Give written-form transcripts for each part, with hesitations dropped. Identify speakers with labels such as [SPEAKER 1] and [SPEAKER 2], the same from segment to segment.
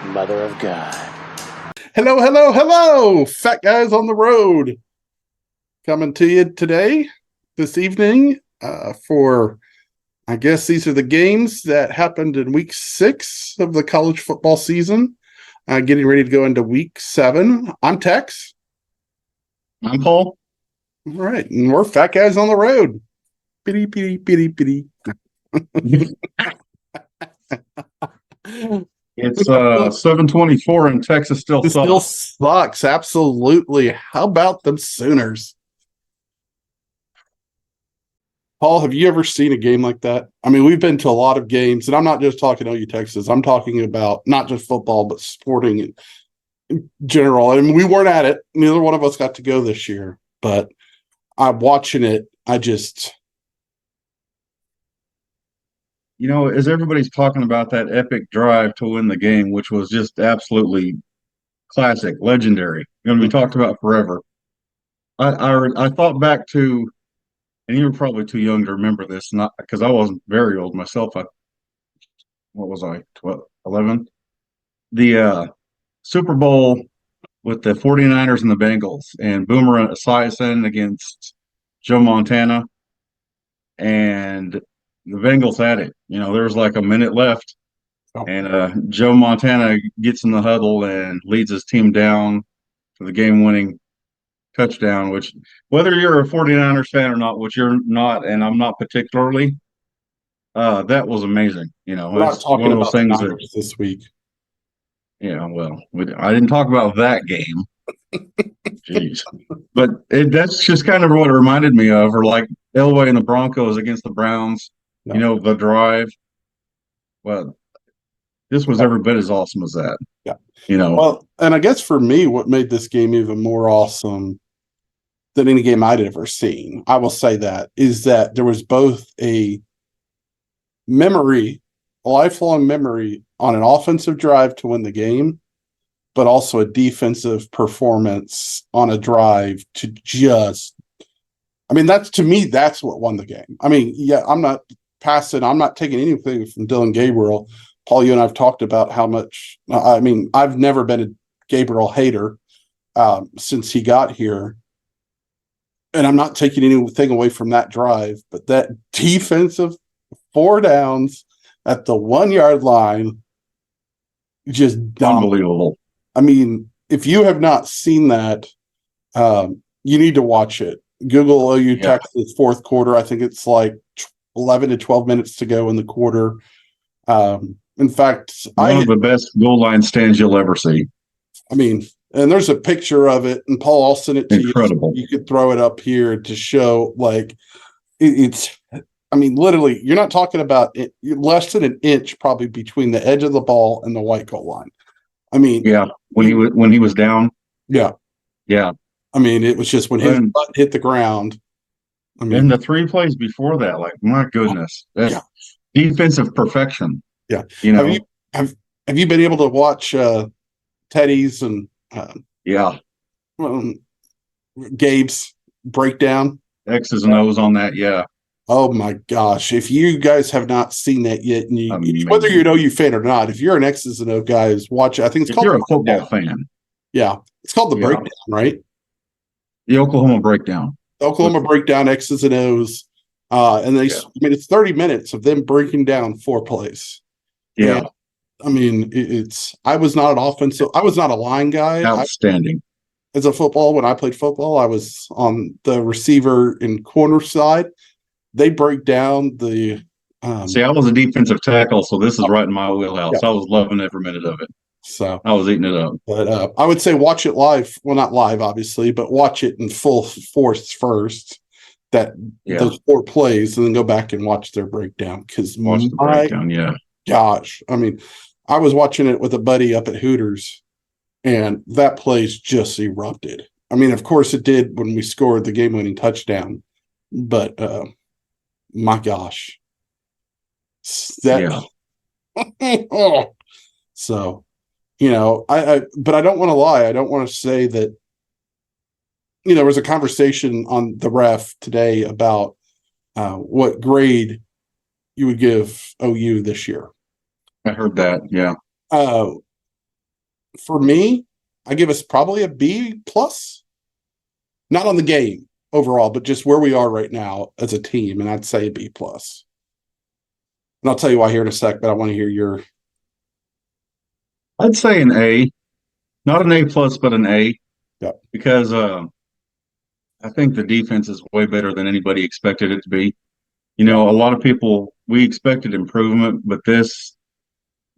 [SPEAKER 1] Mother of God.
[SPEAKER 2] Hello, hello, hello, fat guys on the road. Coming to you today, this evening, for, I guess these are the games that happened in week 6 of the college football season. Getting ready to go into week 7. I'm Tex.
[SPEAKER 3] I'm Paul.
[SPEAKER 2] All right, and we're fat guys on the road. Bitty, bitty, bitty, bitty.
[SPEAKER 3] It's 7:24 and Texas still
[SPEAKER 2] This
[SPEAKER 3] sucks.
[SPEAKER 2] still sucks, absolutely. How about them Sooners? Paul, have you ever seen a game like that? I mean, we've been to a lot of games, and I'm not just talking OU Texas. I'm talking about not just football, but sporting in general. I mean, we weren't at it. Neither one of us got to go this year, but I'm watching it.
[SPEAKER 3] As everybody's talking about that epic drive to win the game, which was just absolutely classic, legendary, going to be talked about forever. I thought back to, and you were probably too young to remember this, not because I wasn't very old myself. What was I, 12, 11? The Super Bowl with the 49ers and the Bengals, and Boomer Esiason against Joe Montana, and the Bengals had it. There was like a minute left, and Joe Montana gets in the huddle and leads his team down for the game-winning touchdown, which, whether you're a 49ers fan or not, which you're not, and I'm not particularly, that was amazing.
[SPEAKER 2] We're not
[SPEAKER 3] It's
[SPEAKER 2] talking
[SPEAKER 3] one of those
[SPEAKER 2] about the
[SPEAKER 3] things
[SPEAKER 2] Niners this week.
[SPEAKER 3] I didn't talk about that game. Jeez. But that's just kind of what it reminded me of, or like Elway and the Broncos against the Browns, the drive. Well, this was every bit as awesome as that.
[SPEAKER 2] Yeah. Well, and I guess for me, what made this game even more awesome than any game I'd ever seen, I will say that, is that there was both a lifelong memory on an offensive drive to win the game, but also a defensive performance on a drive to to me, that's what won the game. I mean, yeah, I'm not taking anything from Dylan Gabriel. Paul, you and I have talked about how much, I've never been a Gabriel hater since he got here. And I'm not taking anything away from that drive, but that defensive 4 downs at the 1-yard line, just
[SPEAKER 3] unbelievable.
[SPEAKER 2] I mean, if you have not seen that, you need to watch it. Google OU Texas fourth quarter. I think it's like 11 to 12 minutes to go in the quarter. In fact,
[SPEAKER 3] one of the best goal line stands you'll ever see.
[SPEAKER 2] I mean, and there's a picture of it, and Paul, I'll send it to
[SPEAKER 3] Incredible.
[SPEAKER 2] You could throw it up here to show, like, it's, literally, you're not talking about it, less than an inch probably between the edge of the ball and the white goal line.
[SPEAKER 3] When he was down.
[SPEAKER 2] Yeah. It was just when his butt hit the ground.
[SPEAKER 3] And the 3 plays before that, like, my goodness, that's defensive perfection.
[SPEAKER 2] Yeah. Have you been able to watch Teddy's and Gabe's breakdown?
[SPEAKER 3] X's and O's on that, yeah.
[SPEAKER 2] Oh my gosh! If you guys have not seen that yet, and whether you're an OU fan or not, if you're an X's and O guys, watch it. I think it's called.
[SPEAKER 3] You're a football fan.
[SPEAKER 2] Yeah, it's called the Breakdown, right?
[SPEAKER 3] The Oklahoma Breakdown.
[SPEAKER 2] The Oklahoma Breakdown, X's and O's, and it's 30 minutes of them breaking down 4 plays.
[SPEAKER 3] Yeah,
[SPEAKER 2] and, I was not a line guy.
[SPEAKER 3] Outstanding.
[SPEAKER 2] As a football, when I played football, I was on the receiver and corner side. They break down the.
[SPEAKER 3] I was a defensive tackle, so this is right in my wheelhouse. Yeah. I was loving every minute of it.
[SPEAKER 2] So
[SPEAKER 3] I was eating it up.
[SPEAKER 2] But I would say watch it live. Well, not live, obviously, but watch it in full force first. Those 4 plays, and then go back and watch their breakdown. Because gosh, I was watching it with a buddy up at Hooters, and that place just erupted. Of course it did when we scored the game-winning touchdown, but my gosh, that. So, but I don't want to lie. I don't want to say that. There was a conversation on the ref today about what grade you would give OU this year.
[SPEAKER 3] I heard that. Yeah.
[SPEAKER 2] Uh, for me, I give us probably a B plus. Not on the game overall, but just where we are right now as a team, and I'd say a B plus. And I'll tell you why here in a sec, but I want to hear your.
[SPEAKER 3] I'd say an A, not an A plus, but an A,
[SPEAKER 2] Yeah.
[SPEAKER 3] because I think the defense is way better than anybody expected it to be. You know, a lot of people we expected improvement, but this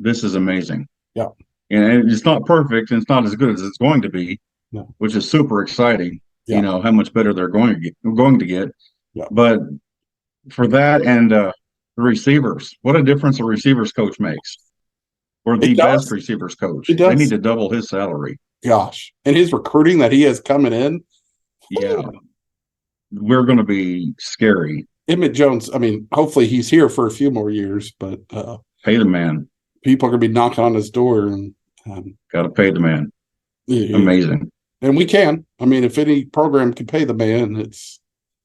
[SPEAKER 3] is amazing.
[SPEAKER 2] Yeah.
[SPEAKER 3] And it's not perfect, and it's not as good as it's going to be,
[SPEAKER 2] No.
[SPEAKER 3] which is super exciting.
[SPEAKER 2] Yeah.
[SPEAKER 3] You know how much better they're going to get.
[SPEAKER 2] Yeah.
[SPEAKER 3] But for that and the receivers, what a difference a receivers coach makes. Or the
[SPEAKER 2] It does.
[SPEAKER 3] best receivers coach.
[SPEAKER 2] It
[SPEAKER 3] They need
[SPEAKER 2] does.
[SPEAKER 3] to double his salary.
[SPEAKER 2] Gosh. And his recruiting that he has coming in.
[SPEAKER 3] Yeah. We're going to be scary.
[SPEAKER 2] Emmett Jones, I mean, hopefully he's here for a few more years, but
[SPEAKER 3] Pay the man.
[SPEAKER 2] people are going to be knocking on his door. And
[SPEAKER 3] Got to pay the man.
[SPEAKER 2] yeah,
[SPEAKER 3] Amazing.
[SPEAKER 2] and we can. I mean, if any program can pay the man, it's.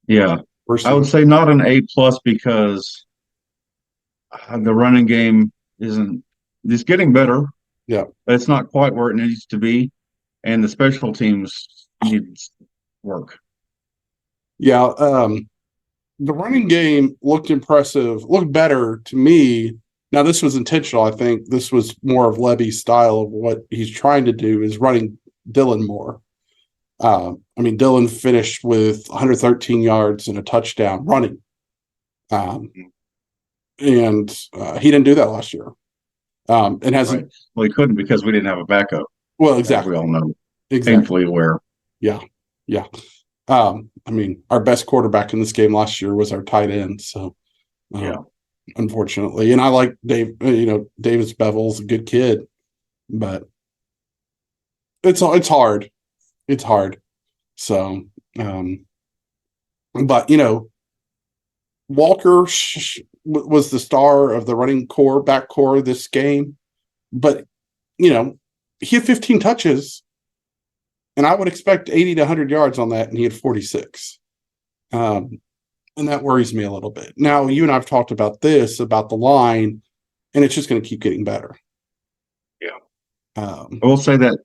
[SPEAKER 3] Yeah. I would say not an A plus because the running game it's getting better.
[SPEAKER 2] Yeah.
[SPEAKER 3] But it's not quite where it needs to be. And the special teams needs work.
[SPEAKER 2] Yeah. The running game looked impressive, looked better to me. Now, this was intentional. I think this was more of Levy's style of what he's trying to do is running Dylan more. I mean, Dylan finished with 113 yards and a touchdown running. And he didn't do that last year. And hasn't.
[SPEAKER 3] Right. Well, he couldn't because we didn't have a backup.
[SPEAKER 2] Well, exactly.
[SPEAKER 3] We all know.
[SPEAKER 2] Exactly.
[SPEAKER 3] Painfully aware.
[SPEAKER 2] Yeah. Yeah. I mean, our best quarterback in this game last year was our tight end. So,
[SPEAKER 3] Yeah.
[SPEAKER 2] Unfortunately, and I like Dave. Davis Bevel's a good kid, but it's hard. It's hard. So, but Walker was the star of the running back core this game, but he had 15 touches. And I would expect 80 to 100 yards on that, and he had 46. And that worries me a little bit. Now, you and I have talked about the line, and it's just going to keep getting better.
[SPEAKER 3] Yeah.
[SPEAKER 2] I
[SPEAKER 3] will say that,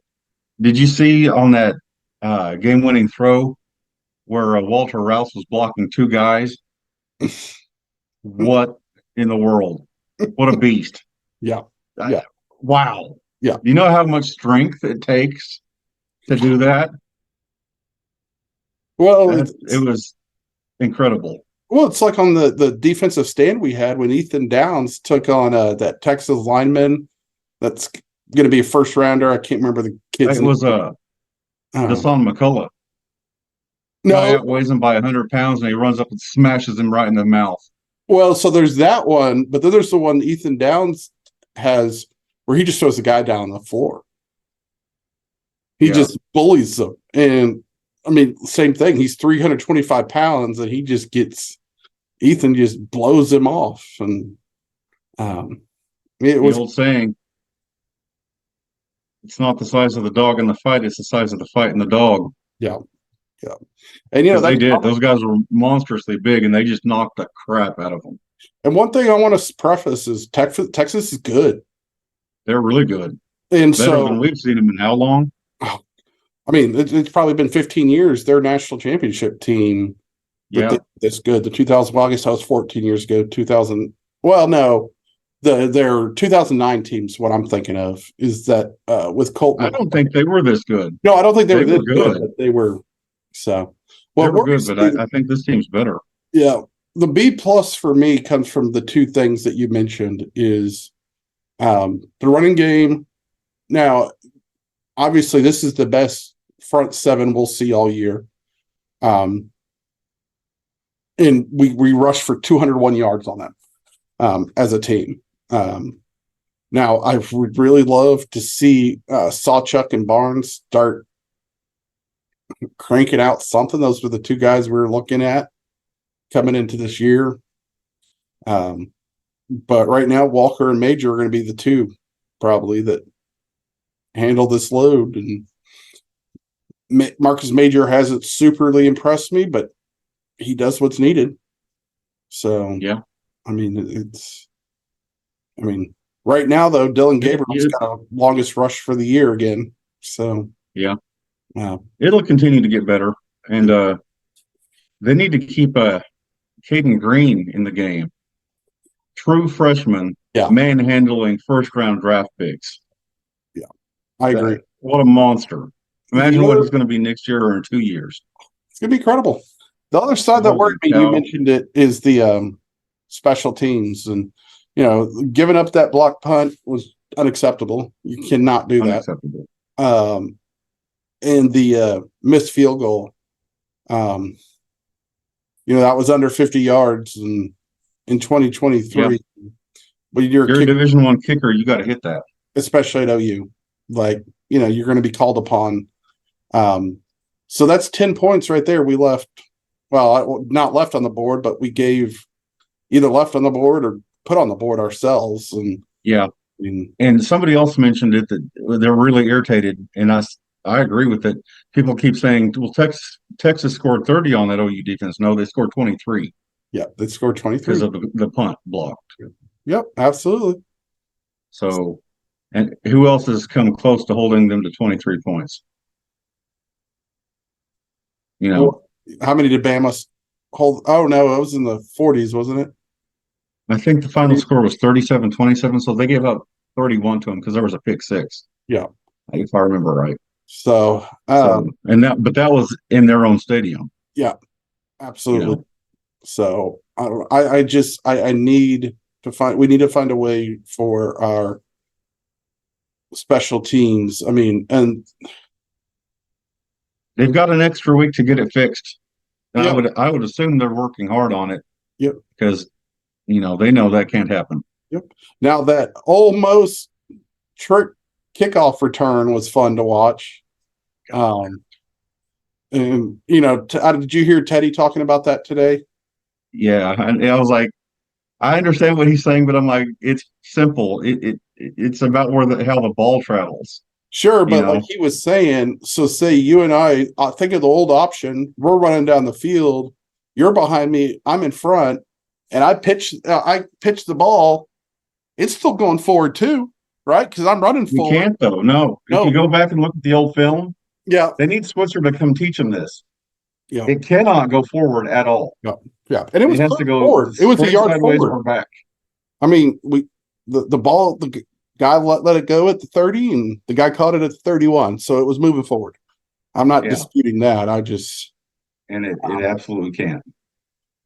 [SPEAKER 3] did you see on that game-winning throw where Walter Rouse was blocking two guys? What in the world? What a beast.
[SPEAKER 2] Yeah.
[SPEAKER 3] Wow.
[SPEAKER 2] Yeah.
[SPEAKER 3] Do you know how much strength it takes to do that?
[SPEAKER 2] Well,
[SPEAKER 3] it was incredible.
[SPEAKER 2] Well, it's like on the defensive stand we had when Ethan Downs took on that Texas lineman that's going to be a first rounder. I can't remember the kid's
[SPEAKER 3] name. It was Hassan McCullough.
[SPEAKER 2] No,
[SPEAKER 3] guy outweighs him by 100 pounds, and he runs up and smashes him right in the mouth.
[SPEAKER 2] Well, so there's that one, but then there's the one Ethan Downs has where he just throws the guy down on the floor. He just bullies them. And I mean, same thing. He's 325 pounds and Ethan just blows him off. And
[SPEAKER 3] it was the old saying, it's not the size of the dog in the fight, it's the size of the fight in the dog.
[SPEAKER 2] Yeah. Yeah. And
[SPEAKER 3] they did. Those guys were monstrously big and they just knocked the crap out of them.
[SPEAKER 2] And one thing I want to preface is Texas is good.
[SPEAKER 3] They're really good.
[SPEAKER 2] And
[SPEAKER 3] better than we've seen them in how long?
[SPEAKER 2] I mean, it's probably been 15 years. Their national championship team, that's good. The 2000. Well, I guess that was 14 years ago. 2000. Well, no, their 2009 team's what I'm thinking of. Is that with Colt?
[SPEAKER 3] I don't think they were this good.
[SPEAKER 2] No, I don't think they were this good. But they were so. Well,
[SPEAKER 3] they were good, but I think this team's better.
[SPEAKER 2] Yeah, the B plus for me comes from the two things that you mentioned. Is the running game. Now, obviously, this is the best front seven we'll see all year. And we rushed for 201 yards on them as a team. Now, I would really love to see Sawchuk and Barnes start cranking out something. Those were the two guys we were looking at coming into this year. But right now, Walker and Major are going to be the two probably that handle this load. And Marcus Major hasn't superly impressed me, but he does what's needed. So,
[SPEAKER 3] yeah,
[SPEAKER 2] I mean, Right now, though, Dylan Gabriel's
[SPEAKER 3] It-
[SPEAKER 2] got a longest rush for the year again. So,
[SPEAKER 3] yeah,
[SPEAKER 2] uh,
[SPEAKER 3] it'll continue to get better, and they need to keep Caden Green in the game. True freshman,
[SPEAKER 2] yeah,
[SPEAKER 3] manhandling first round draft picks.
[SPEAKER 2] yeah, I agree.
[SPEAKER 3] What a monster!
[SPEAKER 2] The
[SPEAKER 3] Imagine what
[SPEAKER 2] other,
[SPEAKER 3] he's going to be next year or in 2 years.
[SPEAKER 2] it's gonna be incredible. The other side that
[SPEAKER 3] Holy
[SPEAKER 2] worried me, you
[SPEAKER 3] cow!
[SPEAKER 2] mentioned it, is the special teams, and giving up that block punt was unacceptable. You cannot do that.
[SPEAKER 3] Unacceptable.
[SPEAKER 2] And the missed field goal, um, that was under 50 yards in 2023. But you're a
[SPEAKER 3] You're a
[SPEAKER 2] kicker,
[SPEAKER 3] Division I kicker. You got to hit that.
[SPEAKER 2] especially at OU. Like, you're going to be called upon. So that's 10 points right there. We left, well, not left on the board, but we gave either left on the board or put on the board ourselves. And
[SPEAKER 3] Yeah.
[SPEAKER 2] I mean,
[SPEAKER 3] And somebody else mentioned it that they're really irritated, and I agree with it. People keep saying, "Well, Texas scored 30 on that OU defense." No, they scored 23
[SPEAKER 2] yeah, they scored 23
[SPEAKER 3] because of the punt blocked.
[SPEAKER 2] Yep, absolutely.
[SPEAKER 3] So, and who else has come close to holding them to 23 points?
[SPEAKER 2] Well, how many did Bama hold? Oh no, it was in the 40s, wasn't it?
[SPEAKER 3] I think the final score was 37-27, so they gave up 31 to them because there was a pick six.
[SPEAKER 2] Yeah.
[SPEAKER 3] If I remember right.
[SPEAKER 2] So,
[SPEAKER 3] But that was in their own stadium.
[SPEAKER 2] Yeah, absolutely. So I need to find a way for our special teams. I mean, and
[SPEAKER 3] they've got an extra week to get it fixed. And
[SPEAKER 2] yeah,
[SPEAKER 3] I would assume they're working hard on it.
[SPEAKER 2] Yep.
[SPEAKER 3] Because they know that can't happen.
[SPEAKER 2] Yep. Now that almost trick kickoff return was fun to watch. And did you hear Teddy talking about that today?
[SPEAKER 3] Yeah, and I was like, I understand what he's saying, but I'm like, it's simple. It's about how the ball travels.
[SPEAKER 2] Sure, but like he was saying, so say you and I think of the old option, we're running down the field, you're behind me, I'm in front, and I pitch the ball, it's still going forward too, right? Because I'm running forward.
[SPEAKER 3] You can't though. No. If you go back and look at the old film,
[SPEAKER 2] yeah,
[SPEAKER 3] they need Switzer to come teach them this.
[SPEAKER 2] Yeah,
[SPEAKER 3] it cannot go forward at all.
[SPEAKER 2] Yeah, and it has to go forward. It was a yard forward
[SPEAKER 3] or back.
[SPEAKER 2] I mean, the ball, the guy let it go at the 30, and the guy caught it at the 31, so it was moving forward. I'm not disputing that.
[SPEAKER 3] And it absolutely can't.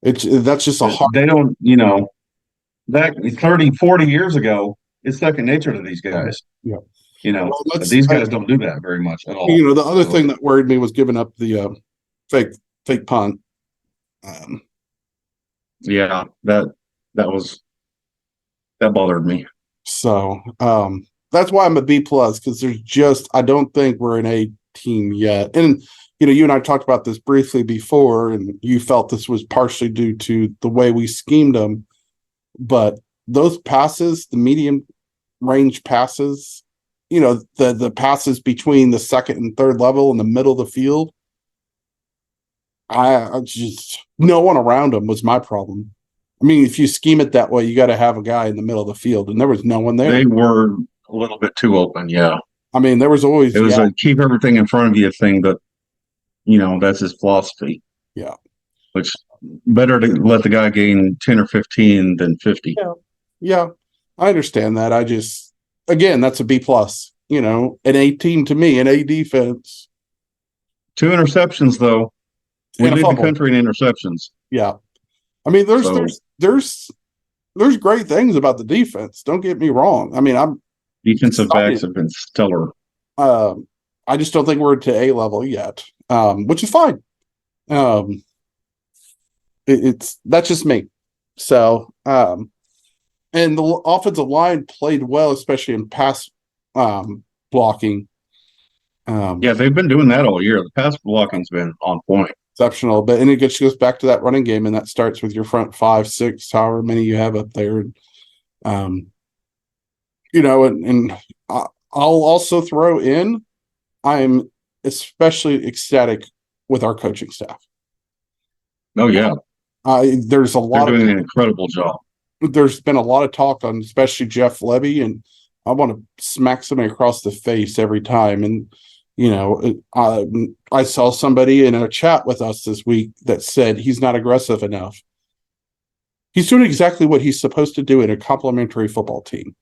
[SPEAKER 2] That's just a hard.
[SPEAKER 3] They don't, that 30, 40 years ago, it's second nature to these guys.
[SPEAKER 2] Yeah.
[SPEAKER 3] These guys don't do that very much at all.
[SPEAKER 2] The other thing that worried me was giving up the fake punt.
[SPEAKER 3] Yeah, that bothered me.
[SPEAKER 2] So that's why I'm a B plus, because I don't think we're an A team yet. And you and I talked about this briefly before, and you felt this was partially due to the way we schemed them. But those passes, the medium range passes, the passes between the second and third level in the middle of the field, I just, no one around them was my problem. I mean, if you scheme it that way, you got to have a guy in the middle of the field, and there was no one there.
[SPEAKER 3] They were a little bit too open, yeah.
[SPEAKER 2] I mean, there was always
[SPEAKER 3] it was a keep everything in front of you thing, but that's his philosophy.
[SPEAKER 2] Yeah,
[SPEAKER 3] which better to let the guy gain 10 or 15 than 50.
[SPEAKER 2] Yeah, I understand that. Again, that's a B plus. An A team to me, an A defense.
[SPEAKER 3] 2 interceptions though. We lead the country in interceptions.
[SPEAKER 2] Yeah. I mean, there's great things about the defense. Don't get me wrong. I mean,
[SPEAKER 3] defensive backs have been stellar.
[SPEAKER 2] I just don't think we're to A level yet, which is fine. That's just me. So, and the offensive line played well, especially in pass blocking.
[SPEAKER 3] Yeah, they've been doing that all year. The pass blocking's been on point.
[SPEAKER 2] Exceptional, but and it goes back to that running game, and that starts with your front 5, 6, however many you have up there. And I'll also throw in, I'm especially ecstatic with our coaching staff.
[SPEAKER 3] Oh yeah,
[SPEAKER 2] there's a lot
[SPEAKER 3] They're doing an incredible job.
[SPEAKER 2] there's been a lot of talk on, especially Jeff Levy, and I want to smack somebody across the face every time. And I saw somebody in a chat with us this week that said he's not aggressive enough. He's doing exactly what he's supposed to do in a complementary football team.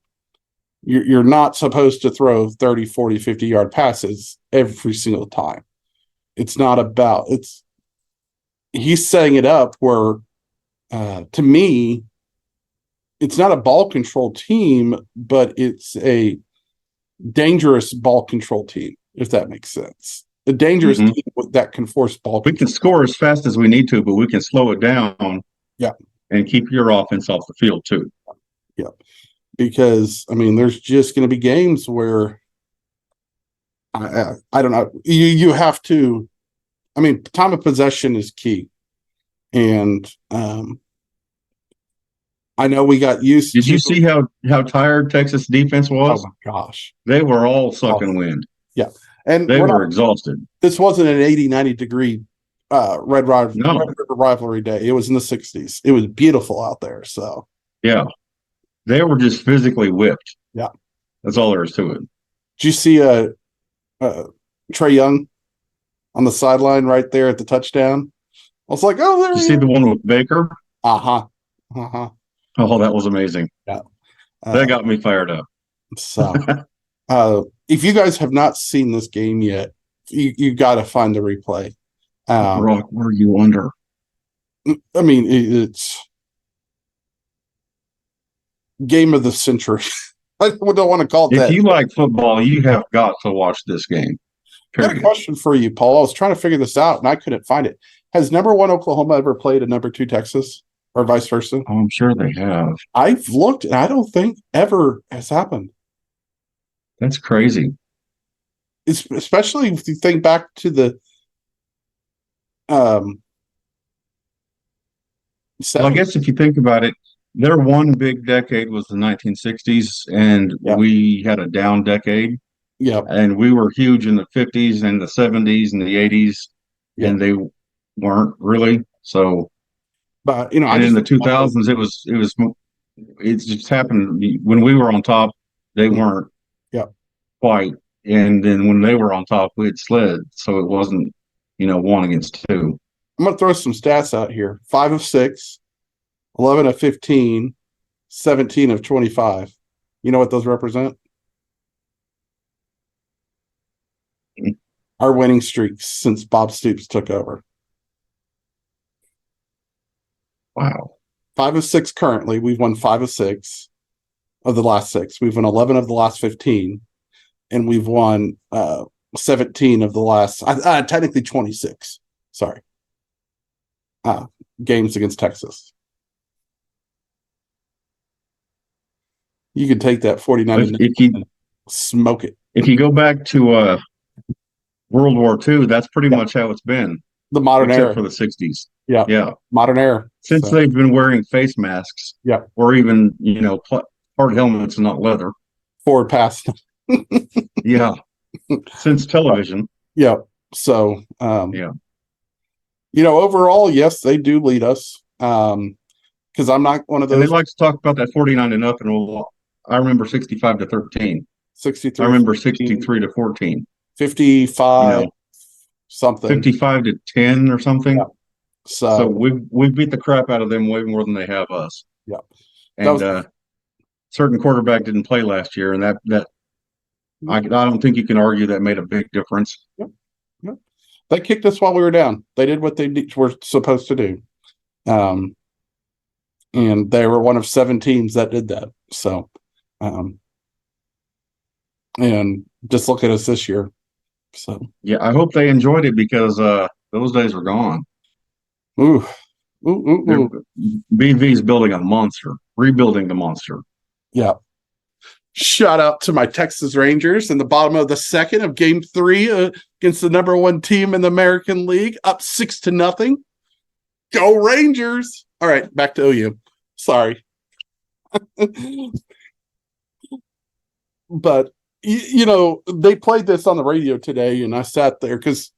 [SPEAKER 2] You're not supposed to throw 30, 40, 50-yard passes every single time. It's not about, he's setting it up where, to me, it's not a ball control team, but it's a dangerous ball control team, if that makes sense. A dangerous team that can force ball
[SPEAKER 3] control. We can score as fast as we need to, but we can slow it down.
[SPEAKER 2] Yeah.
[SPEAKER 3] And keep your offense off the field too.
[SPEAKER 2] Yeah. Because, I mean, there's just going to be games where I don't know. You have to, I mean, time of possession is key. And I know we got used
[SPEAKER 3] to. Did you see how tired Texas defense was?
[SPEAKER 2] Oh my gosh.
[SPEAKER 3] They were all sucking wind.
[SPEAKER 2] Yeah. And
[SPEAKER 3] they were exhausted.
[SPEAKER 2] This wasn't an 80, 90 degree Red River rivalry day. It was in the 60s. It was beautiful out there. So
[SPEAKER 3] yeah, they were just physically whipped.
[SPEAKER 2] Yeah,
[SPEAKER 3] that's all there is to it.
[SPEAKER 2] Did you see Trey Young on the sideline right there at the touchdown? I was like, oh, there.
[SPEAKER 3] Did you see the one with Baker?
[SPEAKER 2] Oh,
[SPEAKER 3] that was amazing.
[SPEAKER 2] Yeah,
[SPEAKER 3] that got me fired up.
[SPEAKER 2] So, if you guys have not seen this game yet, you got to find the replay.
[SPEAKER 3] Brock, were you under?
[SPEAKER 2] I mean, it's game of the century. I don't want to call it that.
[SPEAKER 3] If you like football, you have got to watch this game.
[SPEAKER 2] I got a question for you, Paul. I was trying to figure this out, and I couldn't find it. Has number 1 Oklahoma ever played a number 2 Texas, or vice versa?
[SPEAKER 3] Oh, I'm sure they have.
[SPEAKER 2] I've looked, and I don't think ever has happened.
[SPEAKER 3] That's crazy.
[SPEAKER 2] It's, especially if you think back to the
[SPEAKER 3] well, I guess if you think about it, their one big decade was the 1960s, and we had a down decade.
[SPEAKER 2] Yeah.
[SPEAKER 3] And we were huge in the 50s and the 70s and the 80s, and they weren't really. So,
[SPEAKER 2] but in
[SPEAKER 3] the 2000s, it just happened when we were on top, they weren't quite. And then when they were on top, we had slid. So it wasn't, 1 against 2.
[SPEAKER 2] I'm going to throw some stats out here. 5 of 6, 11 of 15, 17 of 25. You know what those represent? Our winning streaks since Bob Stoops took over.
[SPEAKER 3] Wow.
[SPEAKER 2] 5 of 6 currently. We've won 5 of 6 of the last 6. We've won 11 of the last 15. And we've won 17 of the last, technically 26. Sorry. Games against Texas. You could take that 49 and smoke it.
[SPEAKER 3] If you go back to World War II, that's pretty much how it's been.
[SPEAKER 2] The modern era.
[SPEAKER 3] For the 60s.
[SPEAKER 2] Yeah. Modern era.
[SPEAKER 3] Since they've been wearing face masks.
[SPEAKER 2] Yeah.
[SPEAKER 3] Or even, hard helmets and not leather.
[SPEAKER 2] Forward pass.
[SPEAKER 3] Yeah. Since television.
[SPEAKER 2] Yeah. So, overall, yes, they do lead us. Because I'm not one of those.
[SPEAKER 3] And they like to talk about that 49-0. I remember 65-13.
[SPEAKER 2] 63.
[SPEAKER 3] I remember 63-14.
[SPEAKER 2] 55 something.
[SPEAKER 3] 55-10 or something.
[SPEAKER 2] Yeah. So
[SPEAKER 3] we beat the crap out of them way more than they have us.
[SPEAKER 2] Yeah.
[SPEAKER 3] And certain quarterback didn't play last year, and that I don't think you can argue that made a big difference.
[SPEAKER 2] Yep. They kicked us while we were down. They did what they were supposed to do. And they were one of 7 teams that did that. So, and just look at us this year. So,
[SPEAKER 3] yeah, I hope they enjoyed it because those days are gone.
[SPEAKER 2] Ooh.
[SPEAKER 3] BV's building a monster, rebuilding the monster.
[SPEAKER 2] Yeah. Shout out to my Texas Rangers in the bottom of the second of Game 3 against the number 1 team in the American League, up 6-0. Go Rangers! All right, back to OU. Sorry. But, they played this on the radio today, and I sat there because,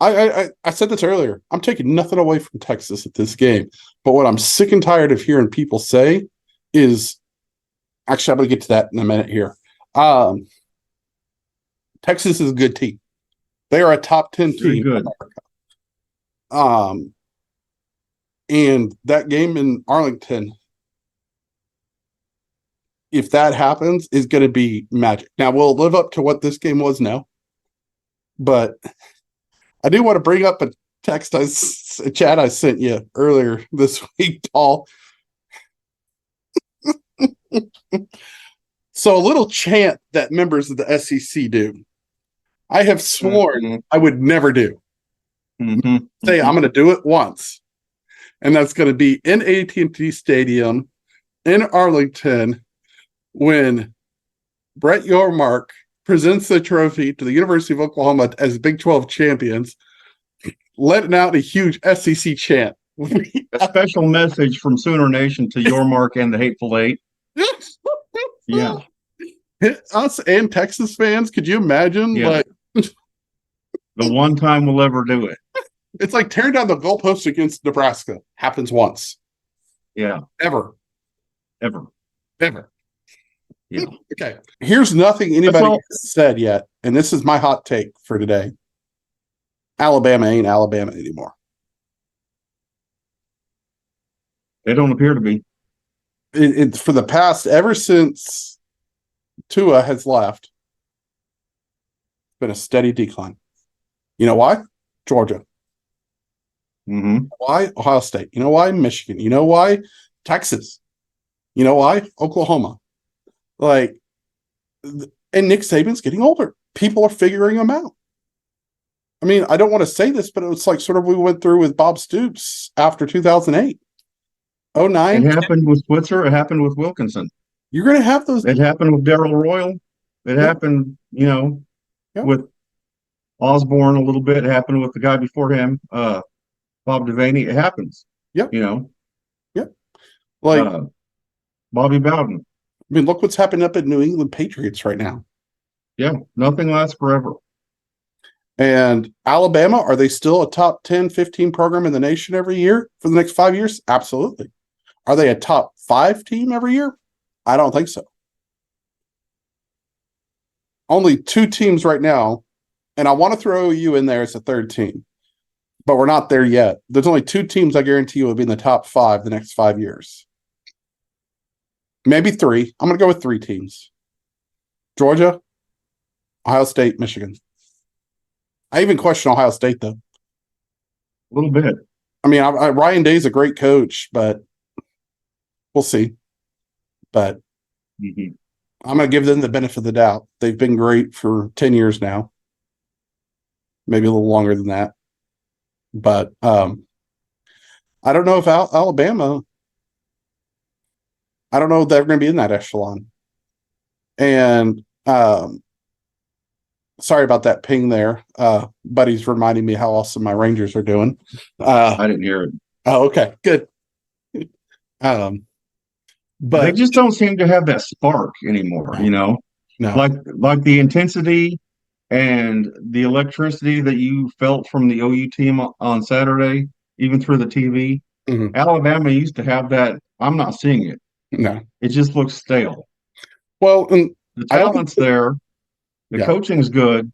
[SPEAKER 2] I said this earlier. I'm taking nothing away from Texas at this game, but what I'm sick and tired of hearing people say is, actually, I'm going to get to that in a minute here. Texas is a good team. They are a top 10
[SPEAKER 3] Very
[SPEAKER 2] team.
[SPEAKER 3] good.
[SPEAKER 2] And that game in Arlington, if that happens, is going to be magic. Now, we'll live up to what this game was now, but I do want to bring up a chat I sent you earlier this week, Paul. So a little chant that members of the SEC do. I have sworn I would never do. Say I'm going to do it once, and that's going to be in AT&T Stadium in Arlington when Brett Yormark presents the trophy to the University of Oklahoma as Big 12 champions, letting out a huge SEC chant.
[SPEAKER 3] A special message from Sooner Nation to Yormark and the Hateful Eight. Yeah.
[SPEAKER 2] Us and Texas fans, could you imagine?
[SPEAKER 3] Yeah.
[SPEAKER 2] Like,
[SPEAKER 3] the one time we'll ever do it.
[SPEAKER 2] it's like tearing down the goalpost against Nebraska. Happens once.
[SPEAKER 3] Yeah.
[SPEAKER 2] Ever.
[SPEAKER 3] Ever. Yeah.
[SPEAKER 2] Okay. Here's nothing anybody said yet, and this is my hot take for today. Alabama ain't Alabama anymore.
[SPEAKER 3] They don't appear to be.
[SPEAKER 2] It's for the past, ever since Tua has left, it's been a steady decline. You know why? Georgia. Why? Ohio State. You know why? Michigan. You know why? Texas. You know why? Oklahoma. Like, and Nick Saban's getting older. People are figuring him out. I mean, I don't want to say this, but it was like sort of we went through with Bob Stoops after 2008. 09.
[SPEAKER 3] It happened with Switzer. It happened with Wilkinson.
[SPEAKER 2] You're going to have those.
[SPEAKER 3] It happened with Darrell Royal. It happened, with Osborne a little bit. It happened with the guy before him, Bob Devaney. It happens.
[SPEAKER 2] Yep.
[SPEAKER 3] Yep.
[SPEAKER 2] Like
[SPEAKER 3] Bobby Bowden.
[SPEAKER 2] I mean, look what's happened up at New England Patriots right now.
[SPEAKER 3] Yeah, nothing lasts forever.
[SPEAKER 2] And Alabama, are they still a top 10, 15 program in the nation every year for the next 5 years? Absolutely. Are they a top 5 team every year? I don't think so. Only 2 teams right now, and I want to throw OU in there as a third team, but we're not there yet. There's only 2 teams I guarantee you will be in the top 5 the next 5 years. Maybe 3. I'm going to go with 3 teams. Georgia, Ohio State, Michigan. I even question Ohio State, though.
[SPEAKER 3] A little bit.
[SPEAKER 2] I mean, Ryan Day's a great coach, but we'll see. But I'm going to give them the benefit of the doubt. They've been great for 10 years now. Maybe a little longer than that. But I don't know if Alabama, I don't know if they're going to be in that echelon. And sorry about that ping there. Buddy's reminding me how awesome my Rangers are doing.
[SPEAKER 3] I didn't hear it.
[SPEAKER 2] Oh, okay, good. But
[SPEAKER 3] they just don't seem to have that spark anymore,
[SPEAKER 2] No.
[SPEAKER 3] Like the intensity and the electricity that you felt from the OU team on Saturday, even through the TV. Alabama used to have that. I'm not seeing it.
[SPEAKER 2] No.
[SPEAKER 3] It just looks stale.
[SPEAKER 2] Well, and
[SPEAKER 3] the talent's there. The coaching's good.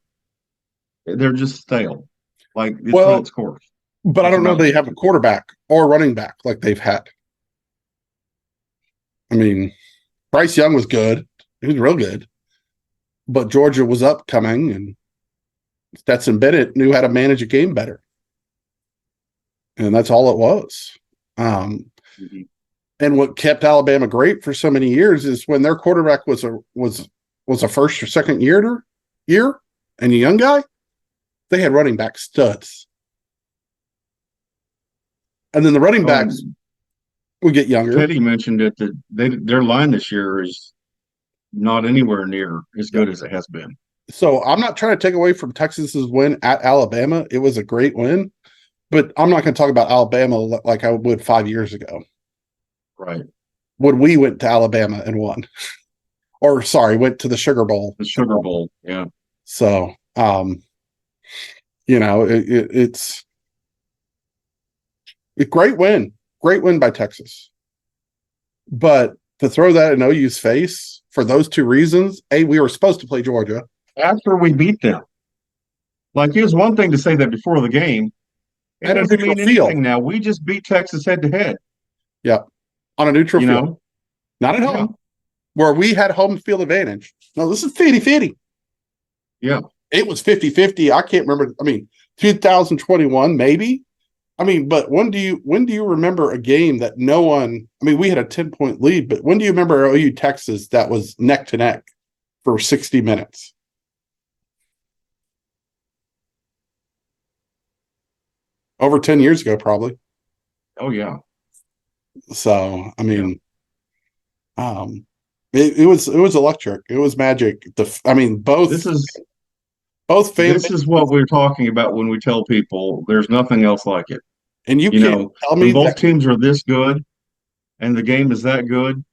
[SPEAKER 3] They're just stale. Like it's run its course.
[SPEAKER 2] But I don't know they have a quarterback or running back like they've had. I mean, Bryce Young was good. He was real good. But Georgia was upcoming, and Stetson Bennett knew how to manage a game better. And that's all it was. And what kept Alabama great for so many years is when their quarterback was a first or second year and a young guy, they had running back studs. And then the running backs would get younger.
[SPEAKER 3] Teddy mentioned it that their line this year is not anywhere near as good as it has been.
[SPEAKER 2] So I'm not trying to take away from Texas's win at Alabama. It was a great win, but I'm not going to talk about Alabama like I would 5 years ago.
[SPEAKER 3] Right.
[SPEAKER 2] When we went to Alabama and won. Or sorry, went to the Sugar Bowl.
[SPEAKER 3] The Sugar Bowl, yeah.
[SPEAKER 2] So You know, it's a great win by Texas. But to throw that in OU's face for those two reasons, we were supposed to play Georgia.
[SPEAKER 3] After we beat them. Like, it was one thing to say that before the game. It
[SPEAKER 2] At a
[SPEAKER 3] doesn't
[SPEAKER 2] neutral
[SPEAKER 3] mean
[SPEAKER 2] field.
[SPEAKER 3] anything now. We just beat Texas head to head.
[SPEAKER 2] Yeah. On a neutral
[SPEAKER 3] You
[SPEAKER 2] field.
[SPEAKER 3] know?
[SPEAKER 2] Not at home.
[SPEAKER 3] Yeah.
[SPEAKER 2] Where we had home field advantage. No, this is 50-50.
[SPEAKER 3] Yeah.
[SPEAKER 2] It was 50-50. I can't remember. I mean, 2021, maybe. I mean, but when do you remember a game that no one, I mean, we had a 10-point lead, but when do you remember OU Texas that was neck to neck for 60 minutes? Over 10 years ago, probably.
[SPEAKER 3] Oh, yeah.
[SPEAKER 2] So, I mean, it was electric. It was magic. I mean, both fan
[SPEAKER 3] this is what we're talking about when we tell people there's nothing else like it.
[SPEAKER 2] and you
[SPEAKER 3] You
[SPEAKER 2] can't
[SPEAKER 3] know,
[SPEAKER 2] tell me
[SPEAKER 3] when both
[SPEAKER 2] that
[SPEAKER 3] teams are this good and the game is that good,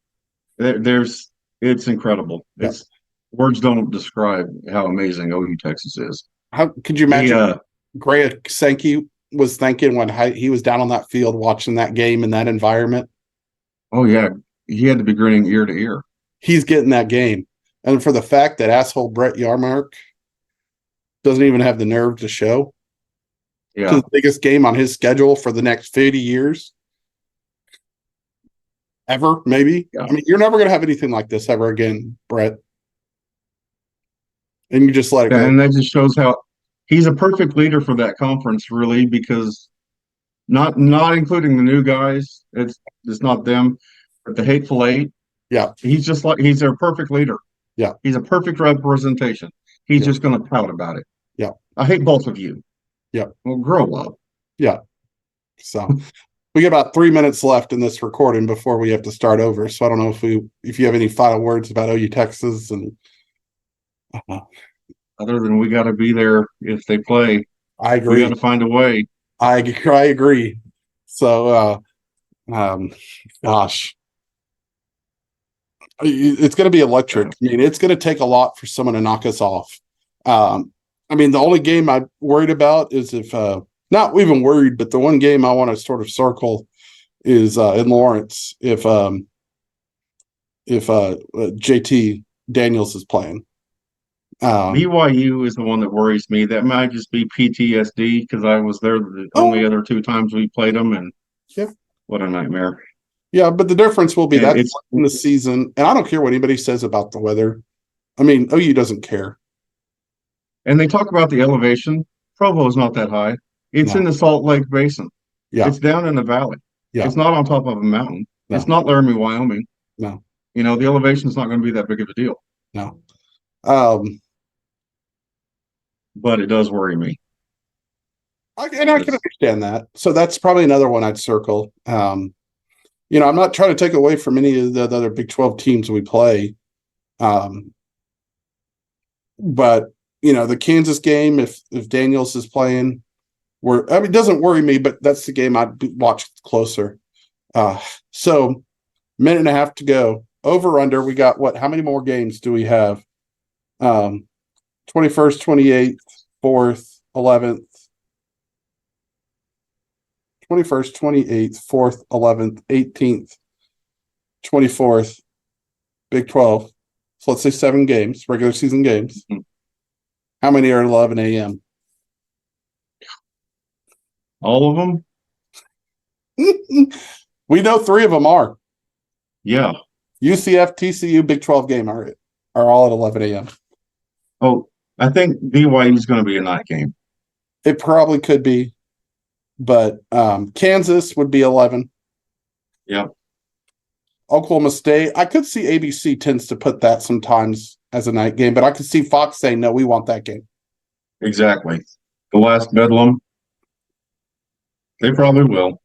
[SPEAKER 3] it's incredible.
[SPEAKER 2] Yeah.
[SPEAKER 3] It's words don't describe how amazing OU Texas is.
[SPEAKER 2] how could you imagine Gray Sankey was thinking when he was down on that field watching that game in that environment?
[SPEAKER 3] Oh yeah, he had to be grinning ear to ear.
[SPEAKER 2] He's getting that game. And for the fact that asshole Brett Yarmark doesn't even have the nerve to show to
[SPEAKER 3] Yeah,
[SPEAKER 2] the biggest game on his schedule for the next 50 years ever, maybe.
[SPEAKER 3] Yeah.
[SPEAKER 2] I mean, you're never going to have anything like this ever again, Brett. And you just let it go.
[SPEAKER 3] and that just shows how he's a perfect leader for that conference, really, because not including the new guys, it's not them, but the hateful eight.
[SPEAKER 2] Yeah.
[SPEAKER 3] He's their perfect leader.
[SPEAKER 2] Yeah.
[SPEAKER 3] He's a perfect representation. He's
[SPEAKER 2] Yeah.
[SPEAKER 3] just going to pout about it.
[SPEAKER 2] Yeah.
[SPEAKER 3] I hate both of you.
[SPEAKER 2] Yeah.
[SPEAKER 3] Well, grow up.
[SPEAKER 2] Yeah. So we got about 3 minutes left in this recording before we have to start over. So I don't know if you have any final words about OU Texas and
[SPEAKER 3] Other than we got to be there if they play.
[SPEAKER 2] I
[SPEAKER 3] We
[SPEAKER 2] agree.
[SPEAKER 3] got to find a way.
[SPEAKER 2] I agree. So gosh. It's going to be electric. I mean, it's going to take a lot for someone to knock us off. I mean, the only game I'm worried about is if not even worried, but the one game I want to sort of circle is in Lawrence if JT Daniels is playing.
[SPEAKER 3] BYU is the one that worries me. That might just be PTSD because I was there the only other two times we played them, and
[SPEAKER 2] Yeah.
[SPEAKER 3] what a nightmare.
[SPEAKER 2] Yeah, but the difference will be
[SPEAKER 3] And
[SPEAKER 2] that
[SPEAKER 3] it's-
[SPEAKER 2] in the season, and I don't care what anybody says about the weather. I mean, OU doesn't care.
[SPEAKER 3] And they talk about the elevation. Provo is not that high. It's
[SPEAKER 2] No.
[SPEAKER 3] in the Salt Lake Basin.
[SPEAKER 2] Yeah.
[SPEAKER 3] It's down in the valley.
[SPEAKER 2] Yeah.
[SPEAKER 3] It's not on top of a mountain.
[SPEAKER 2] No.
[SPEAKER 3] It's not Laramie, Wyoming.
[SPEAKER 2] No.
[SPEAKER 3] You know, the elevation is not going to be that big of a deal,
[SPEAKER 2] No.
[SPEAKER 3] but it does worry me.
[SPEAKER 2] I can understand that. So that's probably another one I'd circle. You know, I'm not trying to take away from any of the other Big 12 teams we play. But you know, the Kansas game, if Daniels is playing, it doesn't worry me, but that's the game I'd watch closer. So minute and a half to go. Over under, we got what? How many more games do we have? 21st, 28th, 4th, 11th. 21st, 28th, 4th, 11th, 18th, 24th, Big 12. So let's say 7 games, regular season games.
[SPEAKER 3] Mhm.
[SPEAKER 2] How many are at 11 a.m.?
[SPEAKER 3] All of them?
[SPEAKER 2] We know 3 of them are.
[SPEAKER 3] Yeah.
[SPEAKER 2] UCF, TCU, Big 12 game are all at 11 a.m.
[SPEAKER 3] Oh, I think BYU is going to be a night game.
[SPEAKER 2] It probably could be, but Kansas would be 11.
[SPEAKER 3] Yeah.
[SPEAKER 2] Oklahoma State, I could see ABC tends to put that sometimes as a night game, but I could see Fox saying, no, we want that game.
[SPEAKER 3] Exactly. The last Bedlam. They probably will.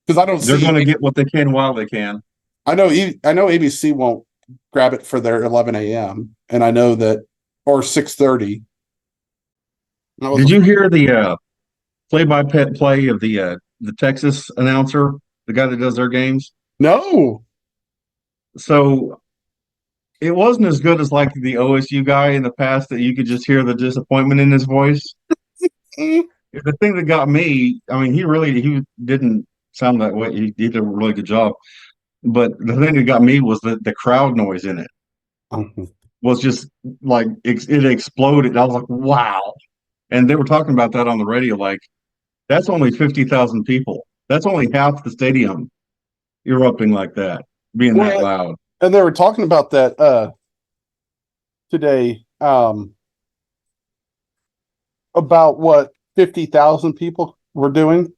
[SPEAKER 2] Because I don't
[SPEAKER 3] They're
[SPEAKER 2] see.
[SPEAKER 3] going to get what they can while they can.
[SPEAKER 2] I know ABC won't grab it for their 11 a.m. and I know that, or 6:30.
[SPEAKER 3] Did you hear the play-by-play of the Texas announcer, the guy that does their games?
[SPEAKER 2] No.
[SPEAKER 3] So it wasn't as good as like the OSU guy in the past that you could just hear the disappointment in his voice.
[SPEAKER 2] Mm,
[SPEAKER 3] The thing that got me, I mean, he didn't sound that way. He did a really good job. But the thing that got me was the crowd noise in it
[SPEAKER 2] mhm.
[SPEAKER 3] was just like it exploded. I was like, wow. And they were talking about that on the radio, like that's only 50,000 people. That's only half the stadium erupting like that, being that
[SPEAKER 2] Well,
[SPEAKER 3] loud.
[SPEAKER 2] and they were talking about that today, about what 50,000 people were doing.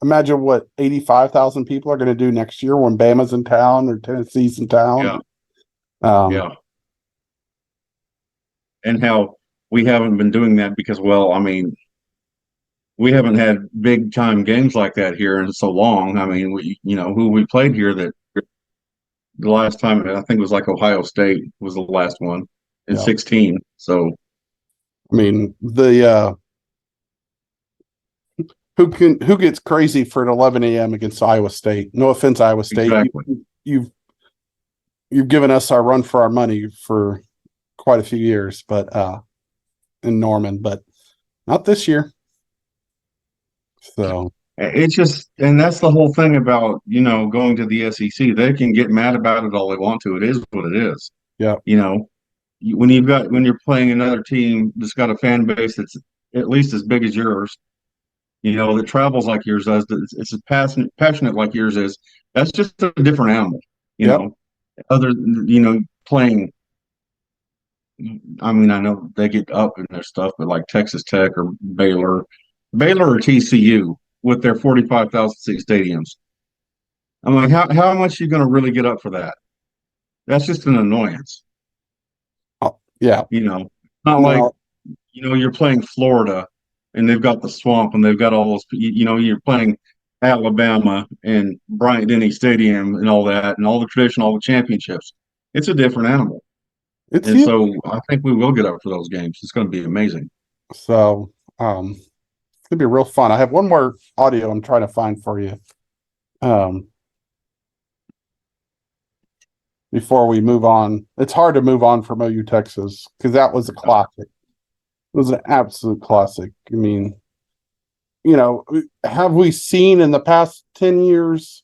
[SPEAKER 2] Imagine what 85,000 people are going to do next year when Bama's in town or Tennessee's in
[SPEAKER 3] Yeah,
[SPEAKER 2] town. Um,
[SPEAKER 3] yeah. And how we haven't been doing that because, well, I mean, we haven't had big time games like that here in so long. I mean, who we played here that the last time I think it was like Ohio State was the last one in
[SPEAKER 2] yeah,
[SPEAKER 3] 16. So
[SPEAKER 2] I mean who gets crazy for an 11 a.m. against Iowa State? No offense, Iowa State.
[SPEAKER 3] exactly.
[SPEAKER 2] You've you've given us our run for our money for quite a few years, but in Norman, but not this year. So
[SPEAKER 3] It's just, and that's the whole thing about, going to the SEC. They can get mad about it all they want to. It is what it is.
[SPEAKER 2] yeah,
[SPEAKER 3] You know, when you're playing another team that's got a fan base that's at least as big as yours, that travels like yours does, it's as passionate like yours is. That's just a different animal. You
[SPEAKER 2] yep.
[SPEAKER 3] know, other playing. I mean, I know they get up in their stuff, but like Texas Tech or Baylor or TCU with their 45,000 seat stadiums. I'm like, how much are you going to really get up for that? That's just an annoyance.
[SPEAKER 2] Oh, yeah.
[SPEAKER 3] Not like,
[SPEAKER 2] No,
[SPEAKER 3] you're playing Florida and they've got the swamp and they've got all those, you're playing Alabama and Bryant Denny Stadium and all that and all the tradition, all the championships. It's a different animal.
[SPEAKER 2] it's
[SPEAKER 3] And
[SPEAKER 2] huge.
[SPEAKER 3] so I think we will get up for those games. It's going to be amazing.
[SPEAKER 2] So it's gonna be real fun. I have one more audio I'm trying to find for you. Um, Before we move on. It's hard to move on from OU Texas because that was a classic. It was an absolute classic. I mean, have we seen in the past 10 years